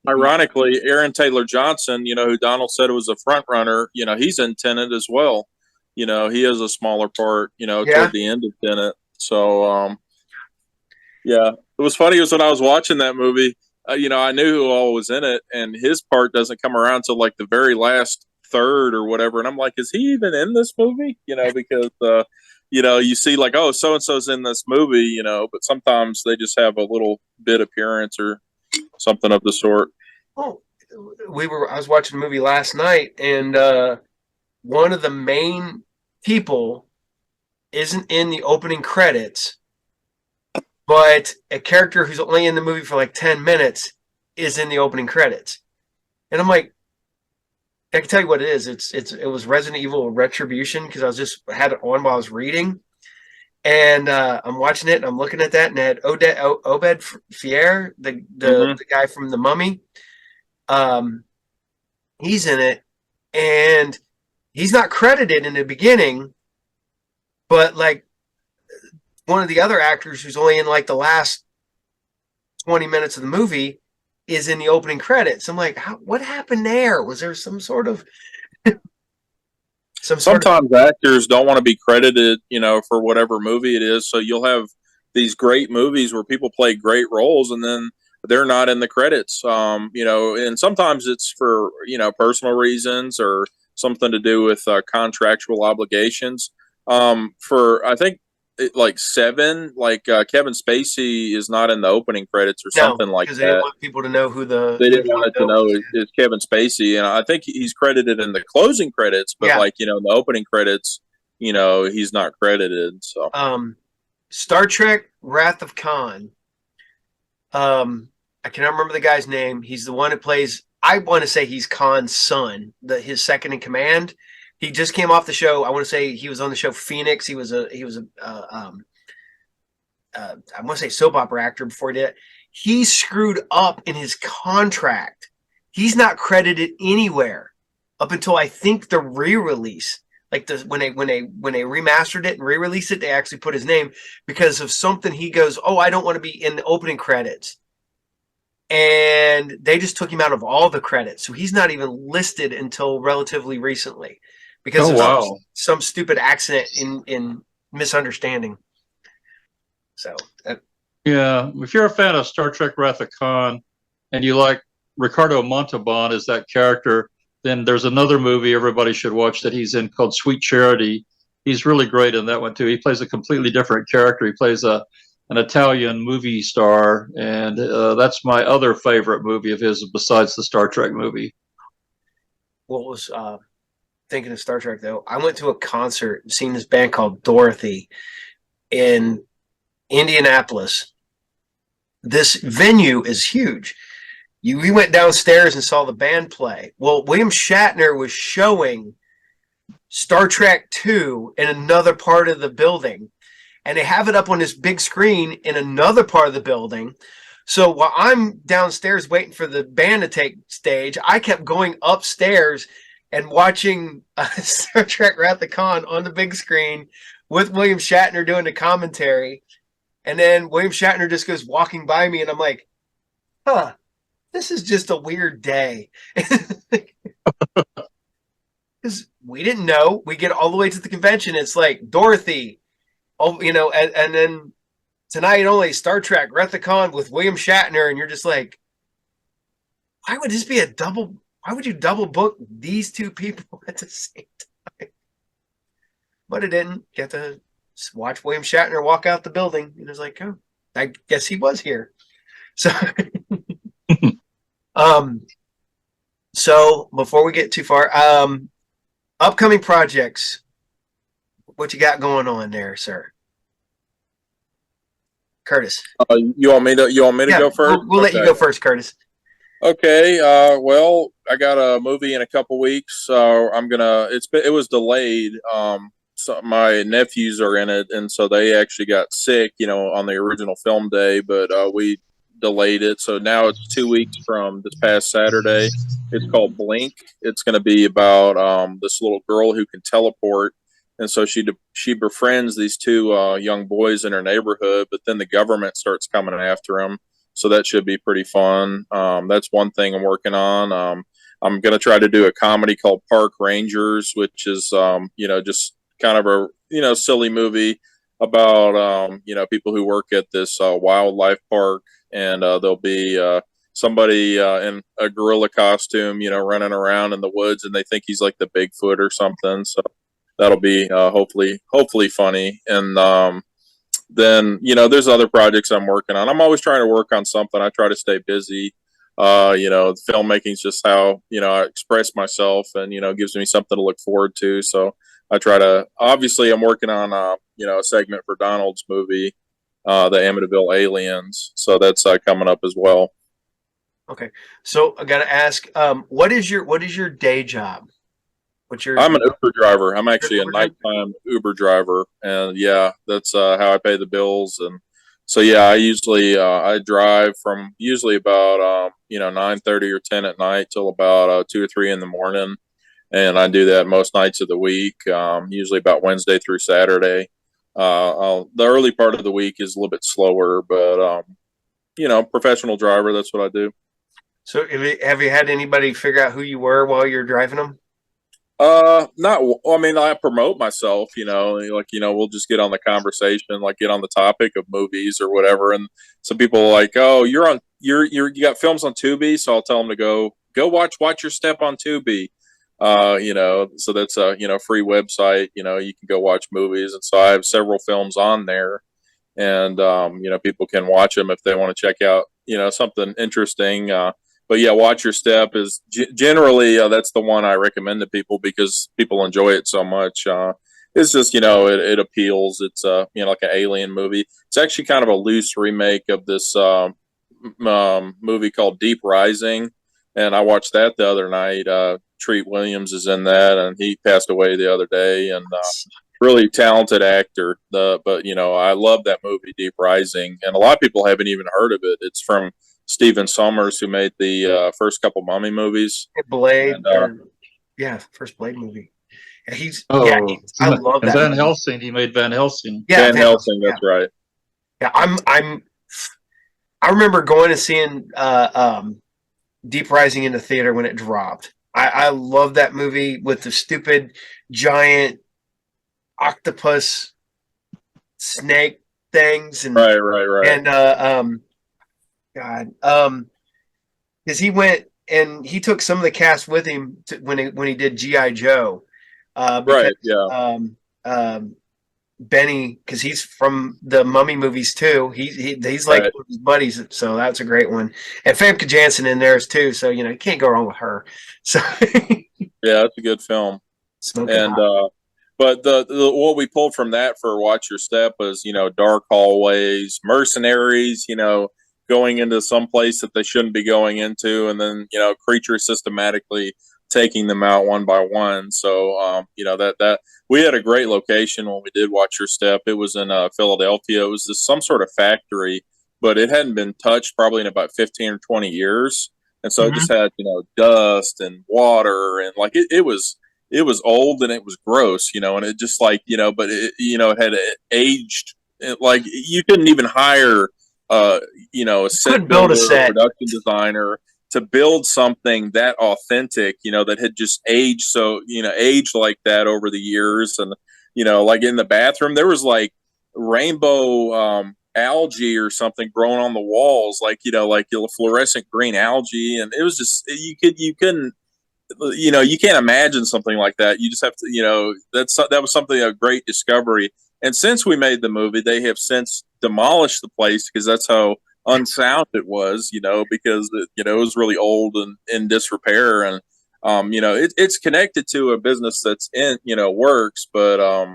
Ironically, Aaron Taylor Johnson, who Donald said was a front runner, he's in Tenet as well. He has a smaller part, toward the end of Tenet. So, yeah, it was funny was when I was watching that movie, I knew who all was in it, and his part doesn't come around till like the very last third or whatever. And I'm like, is he even in this movie? Because, you see like, oh, so-and-so's in this movie, but sometimes they just have a little bit appearance or something of the sort. Oh, I was watching a movie last night, and one of the main people isn't in the opening credits, but a character who's only in the movie for like 10 minutes is in the opening credits. And I'm like, I can tell you what it is. It was Resident Evil Retribution, because I was just had it on while I was reading. And I'm watching it, and I'm looking at that, and it had Obed Fier, the guy from The Mummy. He's in it, and he's not credited in the beginning, but like one of the other actors who's only in like the last 20 minutes of the movie is in the opening credits. I'm like, what happened there? Was there some sort of Sometimes actors don't want to be credited, for whatever movie it is. So you'll have these great movies where people play great roles, and then they're not in the credits. And sometimes it's for, personal reasons or something to do with contractual obligations. For, I think, like Seven, like Kevin Spacey is not in the opening credits or something like that. Because they didn't want people to know who they didn't want it to know is Kevin Spacey, and I think he's credited in the closing credits, but in the opening credits, he's not credited. So, Star Trek: Wrath of Khan. I cannot remember the guy's name. He's the one that plays. I want to say he's Khan's son, his second in command. He just came off the show. I want to say he was on the show Phoenix. He was I want to say soap opera actor before he did it. He screwed up in his contract. He's not credited anywhere up until I think the re-release. Like when they remastered it and re-released it, they actually put his name because of something. He goes, "Oh, I don't want to be in the opening credits," and they just took him out of all the credits. So he's not even listed until relatively recently. Because of some stupid accident in misunderstanding. So, yeah, if you're a fan of Star Trek: Wrath of Khan and you like Ricardo Montalban as that character, then there's another movie everybody should watch that he's in called Sweet Charity. He's really great in that one too. He plays a completely different character. He plays an Italian movie star, and that's my other favorite movie of his besides the Star Trek movie. What was thinking of Star Trek though? I went to a concert and seen this band called Dorothy in Indianapolis. This venue is huge, we went downstairs and saw the band play. Well, William Shatner was showing Star Trek 2 in another part of the building, and they have it up on this big screen in another part of the building. So while I'm downstairs waiting for the band to take stage, I kept going upstairs and watching Star Trek Wrath of Khan on the big screen with William Shatner doing the commentary. And then William Shatner just goes walking by me, and I'm like, huh, this is just a weird day. Because we didn't know. We get all the way to the convention. It's like, Dorothy, oh, you know, and then tonight only Star Trek Wrath of Khan with William Shatner, and you're just like, why would this be a double? Why would you double book these two people at the same time? But it didn't. Get to watch William Shatner walk out the building, and it was like, oh, I guess he was here. So, so before we get too far, upcoming projects. What you got going on there, sir? Curtis. You want me to go first? We'll let you go first, Curtis. Okay. Well, I got a movie in a couple weeks, so it was delayed. So my nephews are in it, and so they actually got sick, on the original film day, but we delayed it. So now it's 2 weeks from this past Saturday. It's called Blink. It's going to be about this little girl who can teleport. And so she befriends these two young boys in her neighborhood, but then the government starts coming after them. So that should be pretty fun. That's one thing I'm working on. I'm going to try to do a comedy called Park Rangers, which is, just kind of a, silly movie about, people who work at this wildlife park. And there'll be somebody in a gorilla costume, running around in the woods, and they think he's like the Bigfoot or something. So that'll be hopefully funny. And then there's other projects I'm working on. I'm always trying to work on something. I try to stay busy. Filmmaking is just how I express myself, and gives me something to look forward to. So I try to. Obviously, I'm working on a segment for Donald's movie, the Amityville Aliens. So that's coming up as well. Okay, so I got to ask, what is your day job? I'm an Uber driver. I'm actually a nighttime Uber driver, and yeah, that's how I pay the bills. And so yeah, I usually I drive from usually about 9:30 or 10 at night till about 2 or 3 in the morning, and I do that most nights of the week. Usually about Wednesday through Saturday. The early part of the week is a little bit slower, but professional driver. That's what I do. So have you had anybody figure out who you were while you're driving them? Not. I mean, I promote myself. We'll just get on the conversation, like get on the topic of movies or whatever. And some people are like, "Oh, you got films on Tubi," so I'll tell them to go watch Your Step on Tubi. So that's a free website. You can go watch movies, and so I have several films on there, and people can watch them if they want to check out something interesting. But yeah, Watch Your Step is generally that's the one I recommend to people because people enjoy it so much. It's just it appeals. It's like an alien movie. It's actually kind of a loose remake of this movie called Deep Rising, and I watched that the other night. Treat Williams is in that, and he passed away the other day. And really talented actor. But I love that movie Deep Rising, and a lot of people haven't even heard of it. It's from Stephen Sommers, who made the first couple Mummy movies. Blade, first Blade movie. I love that. Van Helsing, he made Van Helsing. Yeah, Van Helsing, that's right. Yeah, I remember going and seeing Deep Rising in the theater when it dropped. I love that movie with the stupid giant octopus snake things and right. And because he went and he took some of the cast with him when he did G.I. Joe. Benny, because he's from the Mummy movies too. He's like one of his buddies, so that's a great one. And Famke Janssen in there too, so you can't go wrong with her. So yeah, that's a good film. But the what we pulled from that for Watch Your Step was Dark Hallways, Mercenaries, going into some place that they shouldn't be going into, and then creatures systematically taking them out one by one. So that we had a great location when we did Watch Your Step. It was in Philadelphia. It was some sort of factory, but it hadn't been touched probably in about 15 or 20 years, and so it just had dust and water, and like it was old and it was gross, and it just but it had aged. Like you couldn't even hire a set builder, a production designer to build something that authentic, that had just aged aged like that over the years. And like in the bathroom there was like rainbow algae or something growing on the walls, like fluorescent green algae, and it was just you couldn't you can't imagine something like that. You just have to that was something, a great discovery. And since we made the movie, they have since demolished the place because that's how unsound it was, because it was really old and in disrepair. And it's connected to a business that's in works, but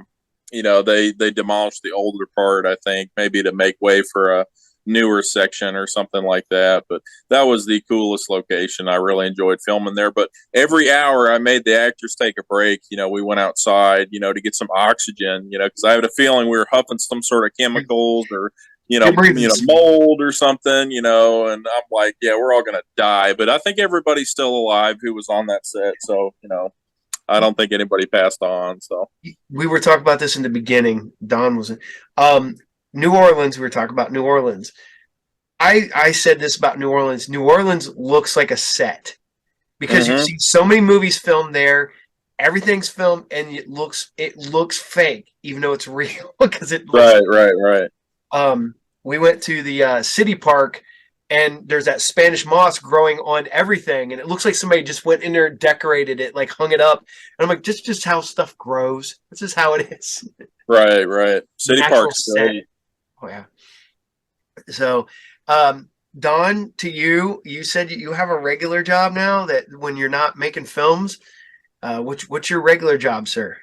they demolished the older part, I think, maybe to make way for a newer section or something like that. But that was the coolest location. I really enjoyed filming there. But every hour I made the actors take a break. We went outside, to get some oxygen, because I had a feeling we were huffing some sort of chemicals or mold or something, and I'm like, yeah, we're all gonna die. But I think everybody's still alive who was on that set, so I don't think anybody passed on. So we were talking about this in the beginning. Don was New Orleans. We were talking about New Orleans. I said this about New Orleans. New Orleans looks like a set because you see so many movies filmed there. Everything's filmed and it looks fake, even though it's real because it looks right. We went to the city park, and there's that Spanish moss growing on everything, and it looks like somebody just went in there, decorated it, like hung it up. And I'm like, just how stuff grows. This is how it is. Right. City park's great. Oh yeah. So, Don, to you said you have a regular job now. That when you're not making films, what's your regular job, sir?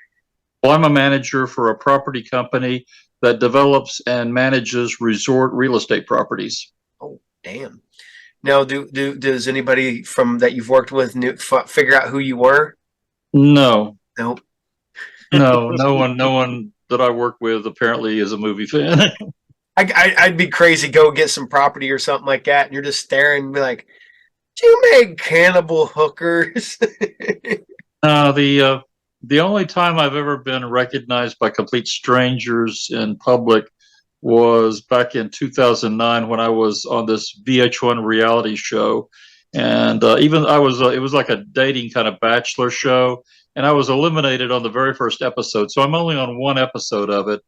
Well, I'm a manager for a property company that develops and manages resort real estate properties. Oh, damn. Now, does anybody from that you've worked with figure out who you were? No. Nope. No one that I work with apparently is a movie fan. I'd be crazy. Go get some property or something like that, and you're just staring and be like, "Do you make cannibal hookers?" The only time I've ever been recognized by complete strangers in public was back in 2009 when I was on this VH1 reality show, and it was like a dating kind of bachelor show, and I was eliminated on the very first episode, so I'm only on one episode of it.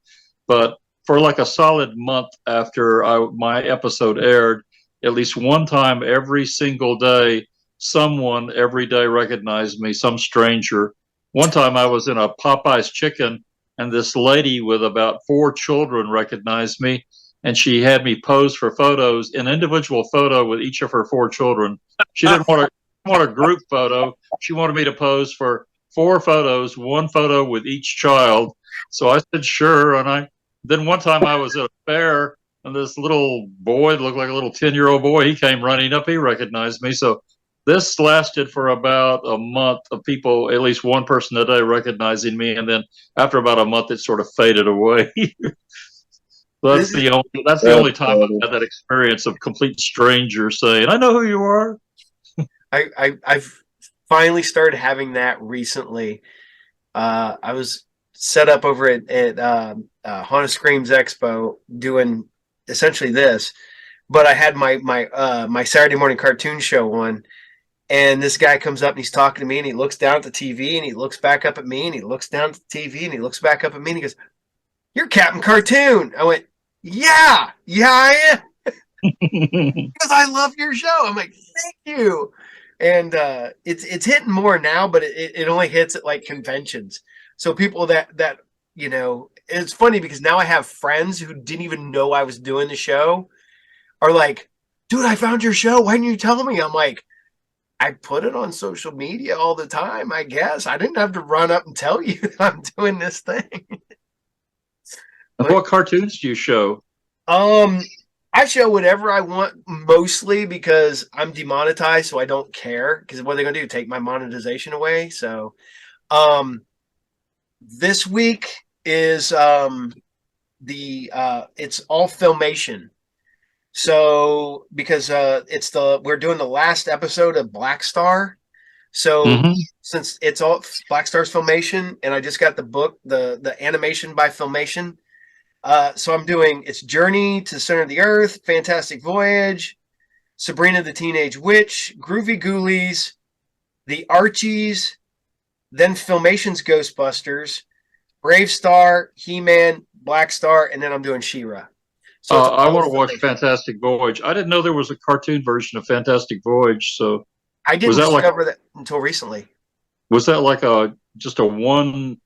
But for like a solid month after my episode aired, at least one time every single day, someone every day recognized me, some stranger. One time I was in a Popeye's chicken, and this lady with about 4 children recognized me, and she had me pose for photos, an individual photo with each of her 4 children. She didn't want a group photo. She wanted me to pose for 4 photos, 1 photo with each child. So I said, sure. And then one time I was at a fair, and this little boy, looked like a little 10-year-old boy, he came running up. He recognized me. So this lasted for about a month of people, at least one person a day recognizing me. And then after about a month, it sort of faded away. That's the only time I've had that experience of complete strangers saying, I know who you are. I've finally started having that recently. I was set up over at Haunted Screams Expo doing essentially this, but I had my Saturday morning cartoon show on, and this guy comes up and he's talking to me, and he looks down at the TV and he looks back up at me, and he looks down at the TV and he looks back up at me, and he goes, "You're Captain Cartoon." I went, yeah, I am. Because I love your show. I'm like, thank you. And it's hitting more now, but it only hits at like conventions. So people that it's funny because now I have friends who didn't even know I was doing the show are like, dude, I found your show. Why didn't you tell me? I'm like, I put it on social media all the time, I guess. I didn't have to run up and tell you that I'm doing this thing. What cartoons do you show? I I show whatever I want, mostly because I'm demonetized, so I don't care. Because what are they going to do? Take my monetization away? So, um, this week is it's all Filmation. So because we're doing the last episode of Black Star. So Mm-hmm. since it's all Black Star's Filmation, and I just got the book, the animation by Filmation. So I'm doing it's Journey to the Center of the Earth, Fantastic Voyage, Sabrina the Teenage Witch, Groovy Ghoulies, The Archies, then Filmation's Ghostbusters, Brave Star, He-Man, Black Star, and then I'm doing She-Ra. So it's I all want to watch Filmation. Fantastic Voyage. I didn't know there was a cartoon version of Fantastic Voyage. So I didn't was that like discover that until recently. was that like just a one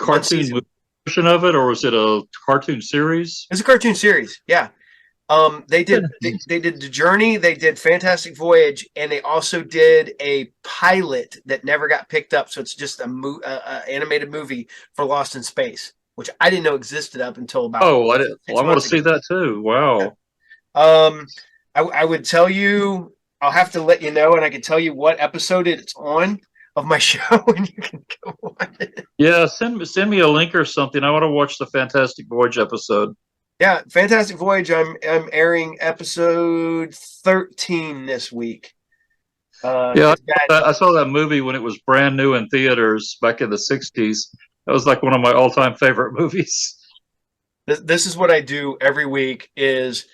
One cartoon season. version of it, or was it a cartoon series? It's a cartoon series. Yeah. They did the Journey, they did Fantastic Voyage, and they also did a pilot that never got picked up. So it's just a animated movie for Lost in Space, which I didn't know existed up until about Oh, I didn't. 6 Well, I want months to see ago. that too. Wow. I would tell you, I'll have to let you know, and I can tell you what episode it's on of my show, and you can go on it. Yeah, send me a link or something. I want to watch the Fantastic Voyage episode. Yeah, Fantastic Voyage. I'm airing episode 13 this week. Yeah, I saw that movie when it was brand new in theaters back in the '60s. That was like one of my all-time favorite movies. This is what I do every week. Is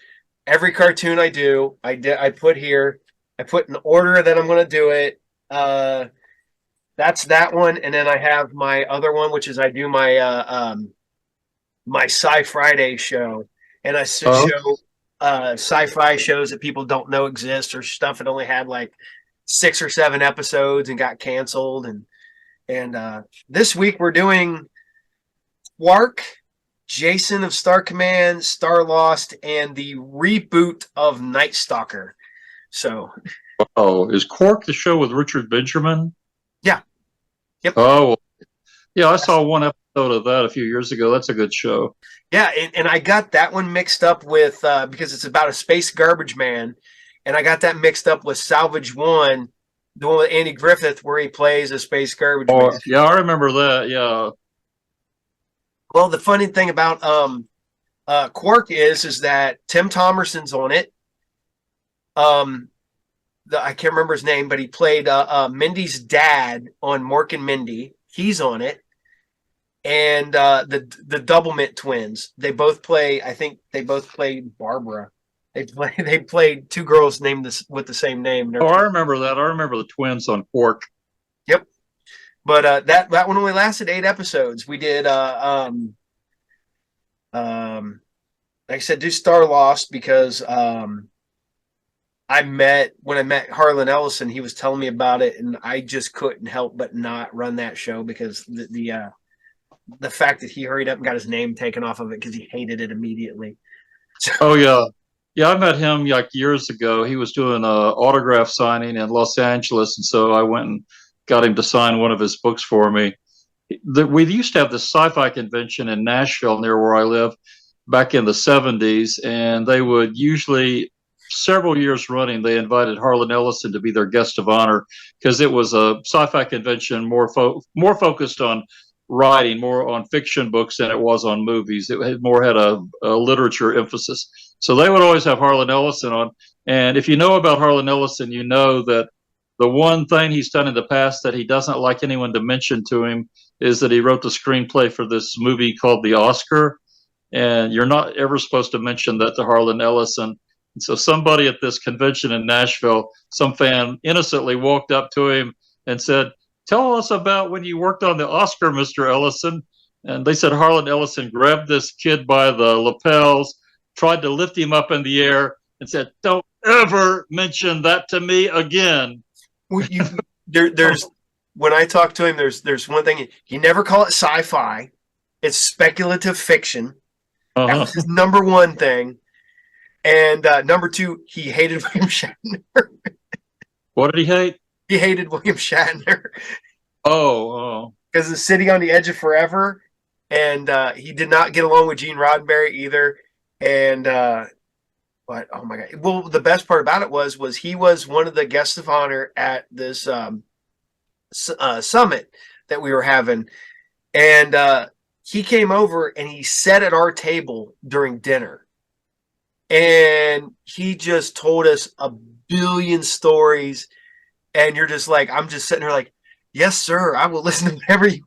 every cartoon I do, I put here. I put in order that I'm going to do it. That's that one, and then I have my other one, which is I do my Sci Friday show, and I show sci-fi shows that people don't know exist or stuff that only had like 6 or 7 episodes and got canceled. And this week we're doing Quark, Jason of Star Command, Star Lost, and the reboot of Night Stalker. So, is Quark the show with Richard Benjamin? Yeah. Yep. Oh, yeah, I saw one episode of that a few years ago. That's a good show. Yeah, and I got that one mixed up with because it's about a space garbage man, and I got that mixed up with Salvage One, the one with Andy Griffith, where he plays a space garbage man. Yeah, I remember that. Yeah. Well, the funny thing about Quark is that Tim Thomerson's on it. I can't remember his name, but he played Mindy's dad on Mork and Mindy. He's on it. And the Doublemint twins, they both play. I think they both played Barbara. They played 2 girls named with the same name. Oh, I remember that. I remember the twins on Quark. Yep. But that one only lasted 8 episodes. We did like I said, do Star Lost because when I met Harlan Ellison, he was telling me about it, and I just couldn't help but not run that show because the fact that he hurried up and got his name taken off of it because he hated it immediately. Oh yeah, yeah. I met him like years ago. He was doing a autograph signing in Los Angeles, and so I went and got him to sign one of his books for me. We used to have this sci-fi convention in Nashville, near where I live, back in the '70s, and they would usually, several years running, they invited Harlan Ellison to be their guest of honor because it was a sci-fi convention more focused on writing, more on fiction books than it was on movies. It had a literature emphasis. So they would always have Harlan Ellison on. And if you know about Harlan Ellison, you know that the one thing he's done in the past that he doesn't like anyone to mention to him is that he wrote the screenplay for this movie called The Oscar. And you're not ever supposed to mention that to Harlan Ellison. And so somebody at this convention in Nashville, some fan innocently walked up to him and said, "Tell us about when you worked on the Oscar, Mr. Ellison." And they said Harlan Ellison grabbed this kid by the lapels, tried to lift him up in the air, and said, "Don't ever mention that to me again." Well, there's when I talk to him, there's one thing. You never call it sci-fi. It's speculative fiction. Uh-huh. That was his number one thing. And number 2, he hated William Shatner. What did he hate? He hated William Shatner. Oh. Because of City on the Edge of Forever. And he did not get along with Gene Roddenberry either. And But oh my god! Well, the best part about it was he was one of the guests of honor at this summit that we were having, and he came over and he sat at our table during dinner, and he just told us a billion stories, and you're just like, I'm just sitting there like, yes, sir, I will listen to whatever you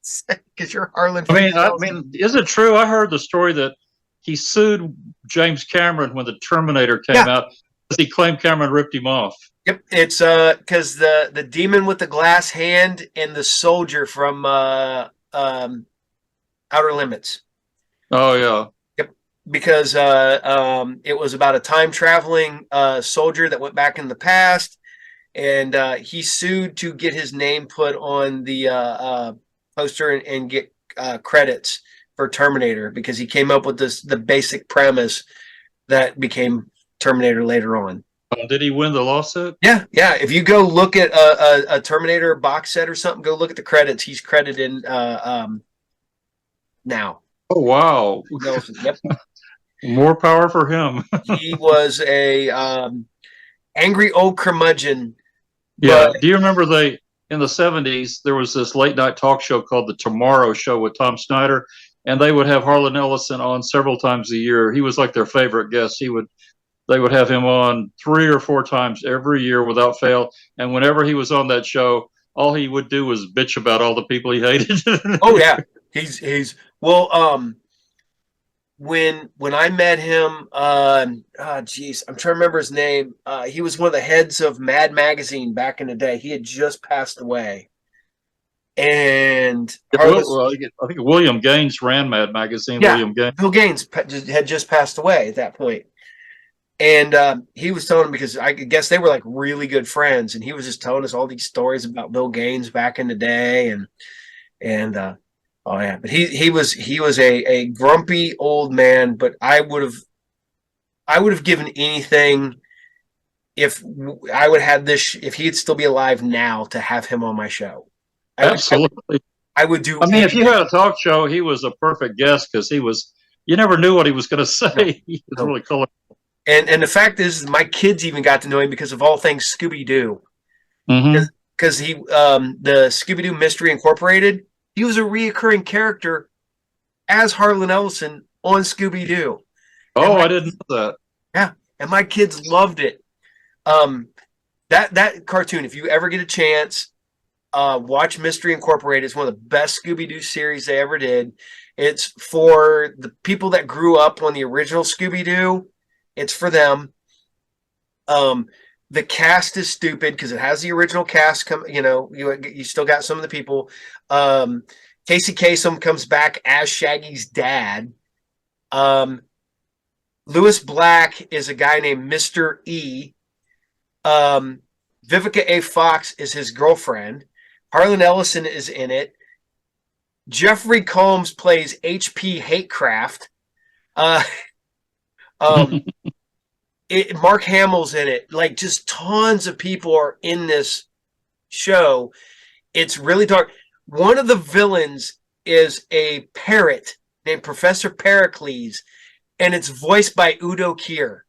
say because you're Harlan. I mean, is it true? I heard the story that he sued James Cameron when the Terminator came out because he claimed Cameron ripped him off. Yep, it's because the demon with the glass hand and the soldier from Outer Limits. Oh yeah. Yep, because it was about a time traveling soldier that went back in the past, and he sued to get his name put on the poster and get credits for Terminator because he came up with the basic premise that became Terminator later on. Did he win the lawsuit? Yeah. If you go look at a Terminator box set or something, go look at the credits. He's credited now. Oh wow! Yep. More power for him. He was a angry old curmudgeon. Yeah. Do you remember in the 70s there was this late night talk show called The Tomorrow Show with Tom Snyder, and they would have Harlan Ellison on several times a year. He was like their favorite guest. They would have him on 3 or 4 times every year without fail. And whenever he was on that show, all he would do was bitch about all the people he hated. Oh yeah, he's well. When I met him, I'm trying to remember his name. He was one of the heads of Mad Magazine back in the day. He had just passed away, and I think William Gaines ran Mad Magazine. Yeah, William Gaines. Bill Gaines had just passed away at that point. And he was telling him because I guess they were like really good friends, and he was just telling us all these stories about Bill Gaines back in the day, and oh yeah, but he was a grumpy old man, but I would have given anything if I would have this if he'd still be alive now to have him on my show. Absolutely, I would do. I mean, if you had a talk show, he was a perfect guest because you never knew what he was going to say. No, he was really colorful. And the fact is, my kids even got to know him because of all things Scooby Doo. Because he, the Scooby Doo Mystery Incorporated, he was a reoccurring character as Harlan Ellison on Scooby Doo. Oh, I didn't know that. Yeah, and my kids loved it. That cartoon, if you ever get a chance, watch Mystery Incorporated. It's one of the best Scooby Doo series they ever did. It's for the people that grew up on the original Scooby Doo. It's for them. The cast is stupid because it has the original cast. You still got some of the people. Casey Kasem comes back as Shaggy's dad. Lewis Black is a guy named Mr. E. Vivica A. Fox is his girlfriend. Harlan Ellison is in it. Jeffrey Combs plays H.P. Hatecraft. Mark Hamill's in it. Like, just tons of people are in this show. It's really dark. One of the villains is a parrot named Professor Pericles, and it's voiced by Udo Kier.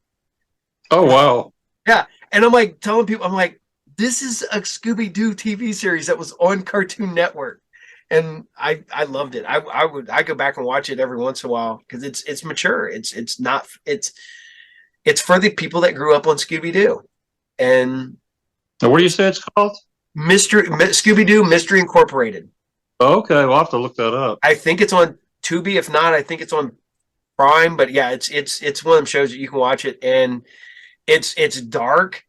Oh, wow. Yeah. And I'm like telling people, I'm like, this is a Scooby-Doo TV series that was on Cartoon Network. And I loved it. I go back and watch it every once in a while because it's mature. It's for the people that grew up on Scooby-Doo. And what do you say it's called? Scooby-Doo Mystery Incorporated. Okay, we'll have to look that up. I think it's on Tubi. If not, I think it's on Prime. But yeah, it's one of them shows that you can watch it, and it's dark.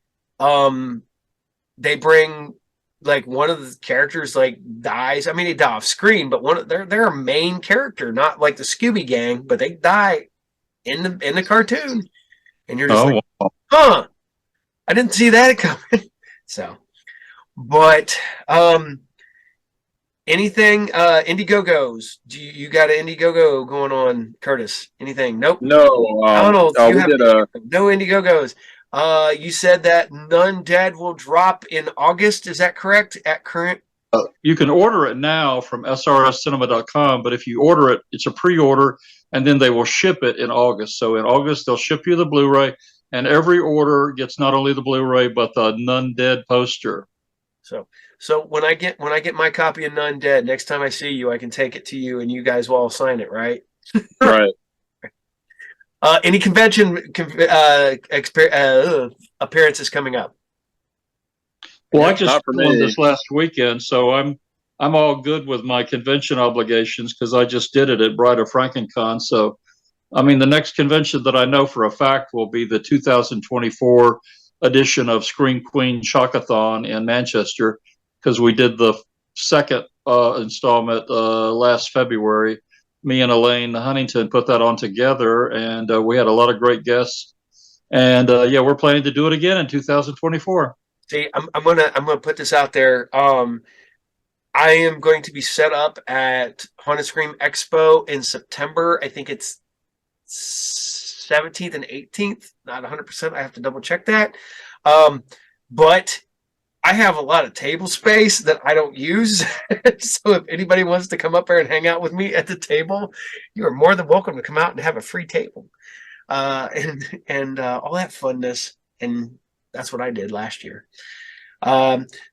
They bring like one of the characters like dies. I mean, they die off screen, but they're a main character, not like the Scooby Gang, but they die in the cartoon, and you're just wow. Huh? I didn't see that coming. So, but anything Indiegogos? Do you got an Indiegogo going on, Curtis? Anything? Nope. No. Donald, we did no Indiegogos. You said that NunDead will drop in August. Is that correct? At current? You can order it now from srscinema.com, but if you order it, it's a pre-order, and then they will ship it in August. So in August, they'll ship you the Blu-ray, and every order gets not only the Blu-ray but the NunDead poster. So when I get my copy of NunDead, next time I see you, I can take it to you, and you guys will all sign it, right? Right. Any convention appearances coming up? Well, I just Not for won me. this last weekend, so I'm all good with my convention obligations because I just did it at Bride of Frankencon. So, I mean, the next convention that I know for a fact will be the 2024 edition of Scream Queen Shockathon in Manchester, because we did the second installment last February. Me and Elaine Huntington put that on together, and we had a lot of great guests. And yeah, we're planning to do it again in 2024. See, I'm gonna put this out there. I am going to be set up at Haunted Scream Expo in September. I think it's 17th and 18th. Not 100%. I have to double check that. But I have a lot of table space that I don't use. So if anybody wants to come up there and hang out with me at the table, you are more than welcome to come out and have a free table. And all that funness. And that's what I did last year.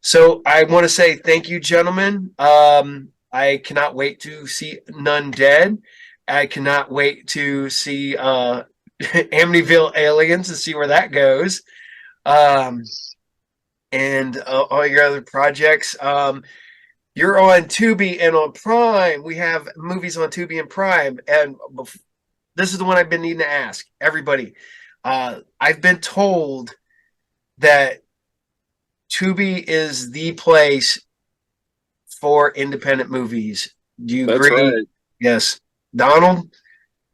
So I want to say thank you, gentlemen. I cannot wait to see NunDead. I cannot wait to see Amityville Aliens and see where that goes. And all your other projects. You're on Tubi and on Prime. We have movies on Tubi and Prime. And this is the one I've been needing to ask everybody. I've been told that Tubi is the place for independent movies. Do you agree? Right. Yes. Donald?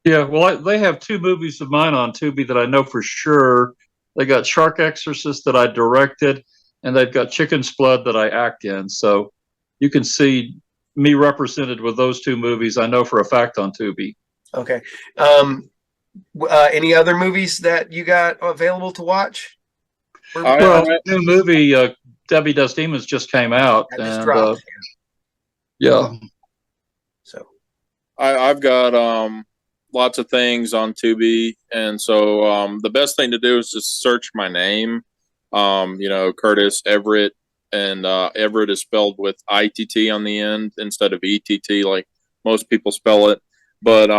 Yeah, well, they have two movies of mine on Tubi that I know for sure. They got Shark Exorcist that I directed, and they've got Chicken's Blood that I act in. So you can see me represented with those two movies, I know for a fact, on Tubi. Okay. Any other movies that you got available to watch? Well, the new movie, Debbie Does Demons, just came out. That just dropped. Yeah. So I've got lots of things on Tubi, and so the best thing to do is just search my name. Curtis Everitt, and Everett is spelled with ITT on the end instead of ETT like most people spell it. But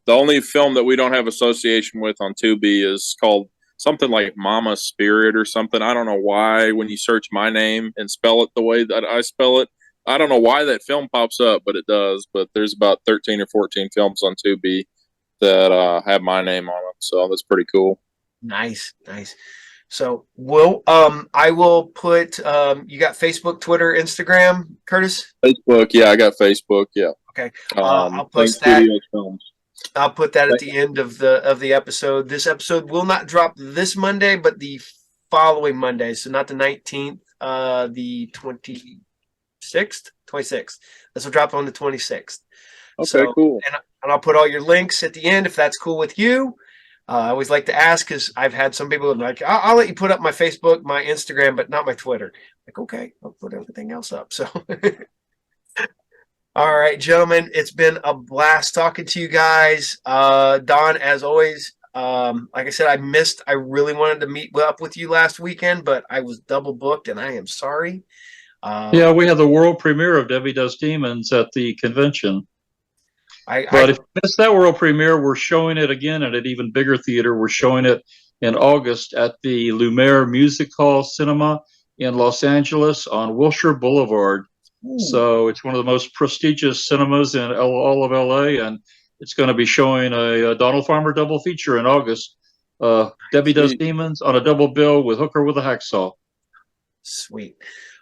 the only film that we don't have association with on Tubi is called something like Mama Spirit or something. I don't know why when you search my name and spell it the way that I spell it, I don't know why that film pops up, but it does. But there's about 13 or 14 films on Tubi that have my name on them, so that's pretty cool. Nice. So I will put you got Facebook, Twitter, Instagram, Curtis? Facebook, yeah, I got Facebook, yeah. Okay. I'll post that. I'll put that at the end of the episode. This episode will not drop this Monday, but the following Monday. So not the 19th, the 26th. This will drop on the 26th. Okay, cool. And I'll put all your links at the end if that's cool with you. I always like to ask because I've had some people like, I'll let you put up my Facebook, my Instagram, but not my Twitter. Like, okay, I'll put everything else up. So, all right, gentlemen, it's been a blast talking to you guys. Don, as always, like I said, I really wanted to meet up with you last weekend, but I was double booked and I am sorry. Yeah, we had the world premiere of Debbie Does Demons at the convention. But if you missed that world premiere, we're showing it again at an even bigger theater. We're showing it in August at the Lumiere Music Hall Cinema in Los Angeles on Wilshire Boulevard. Ooh. So it's one of the most prestigious cinemas in all of LA, and it's going to be showing a Donald Farmer double feature in August. Debbie Does Demons on a double bill with Hooker with a Hacksaw. Sweet.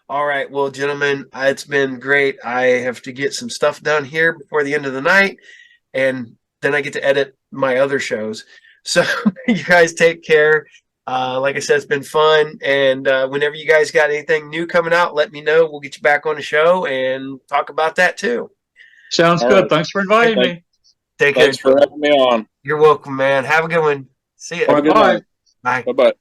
All right. Well, gentlemen, it's been great. I have to get some stuff done here before the end of the night, and then I get to edit my other shows. So you guys take care. Like I said, it's been fun. And whenever you guys got anything new coming out, let me know. We'll get you back on the show and talk about that too. Sounds good. Right. Thanks for inviting me. Take care. Thanks for having me on. You're welcome, man. Have a good one. See you. Bye. Bye. Bye-bye.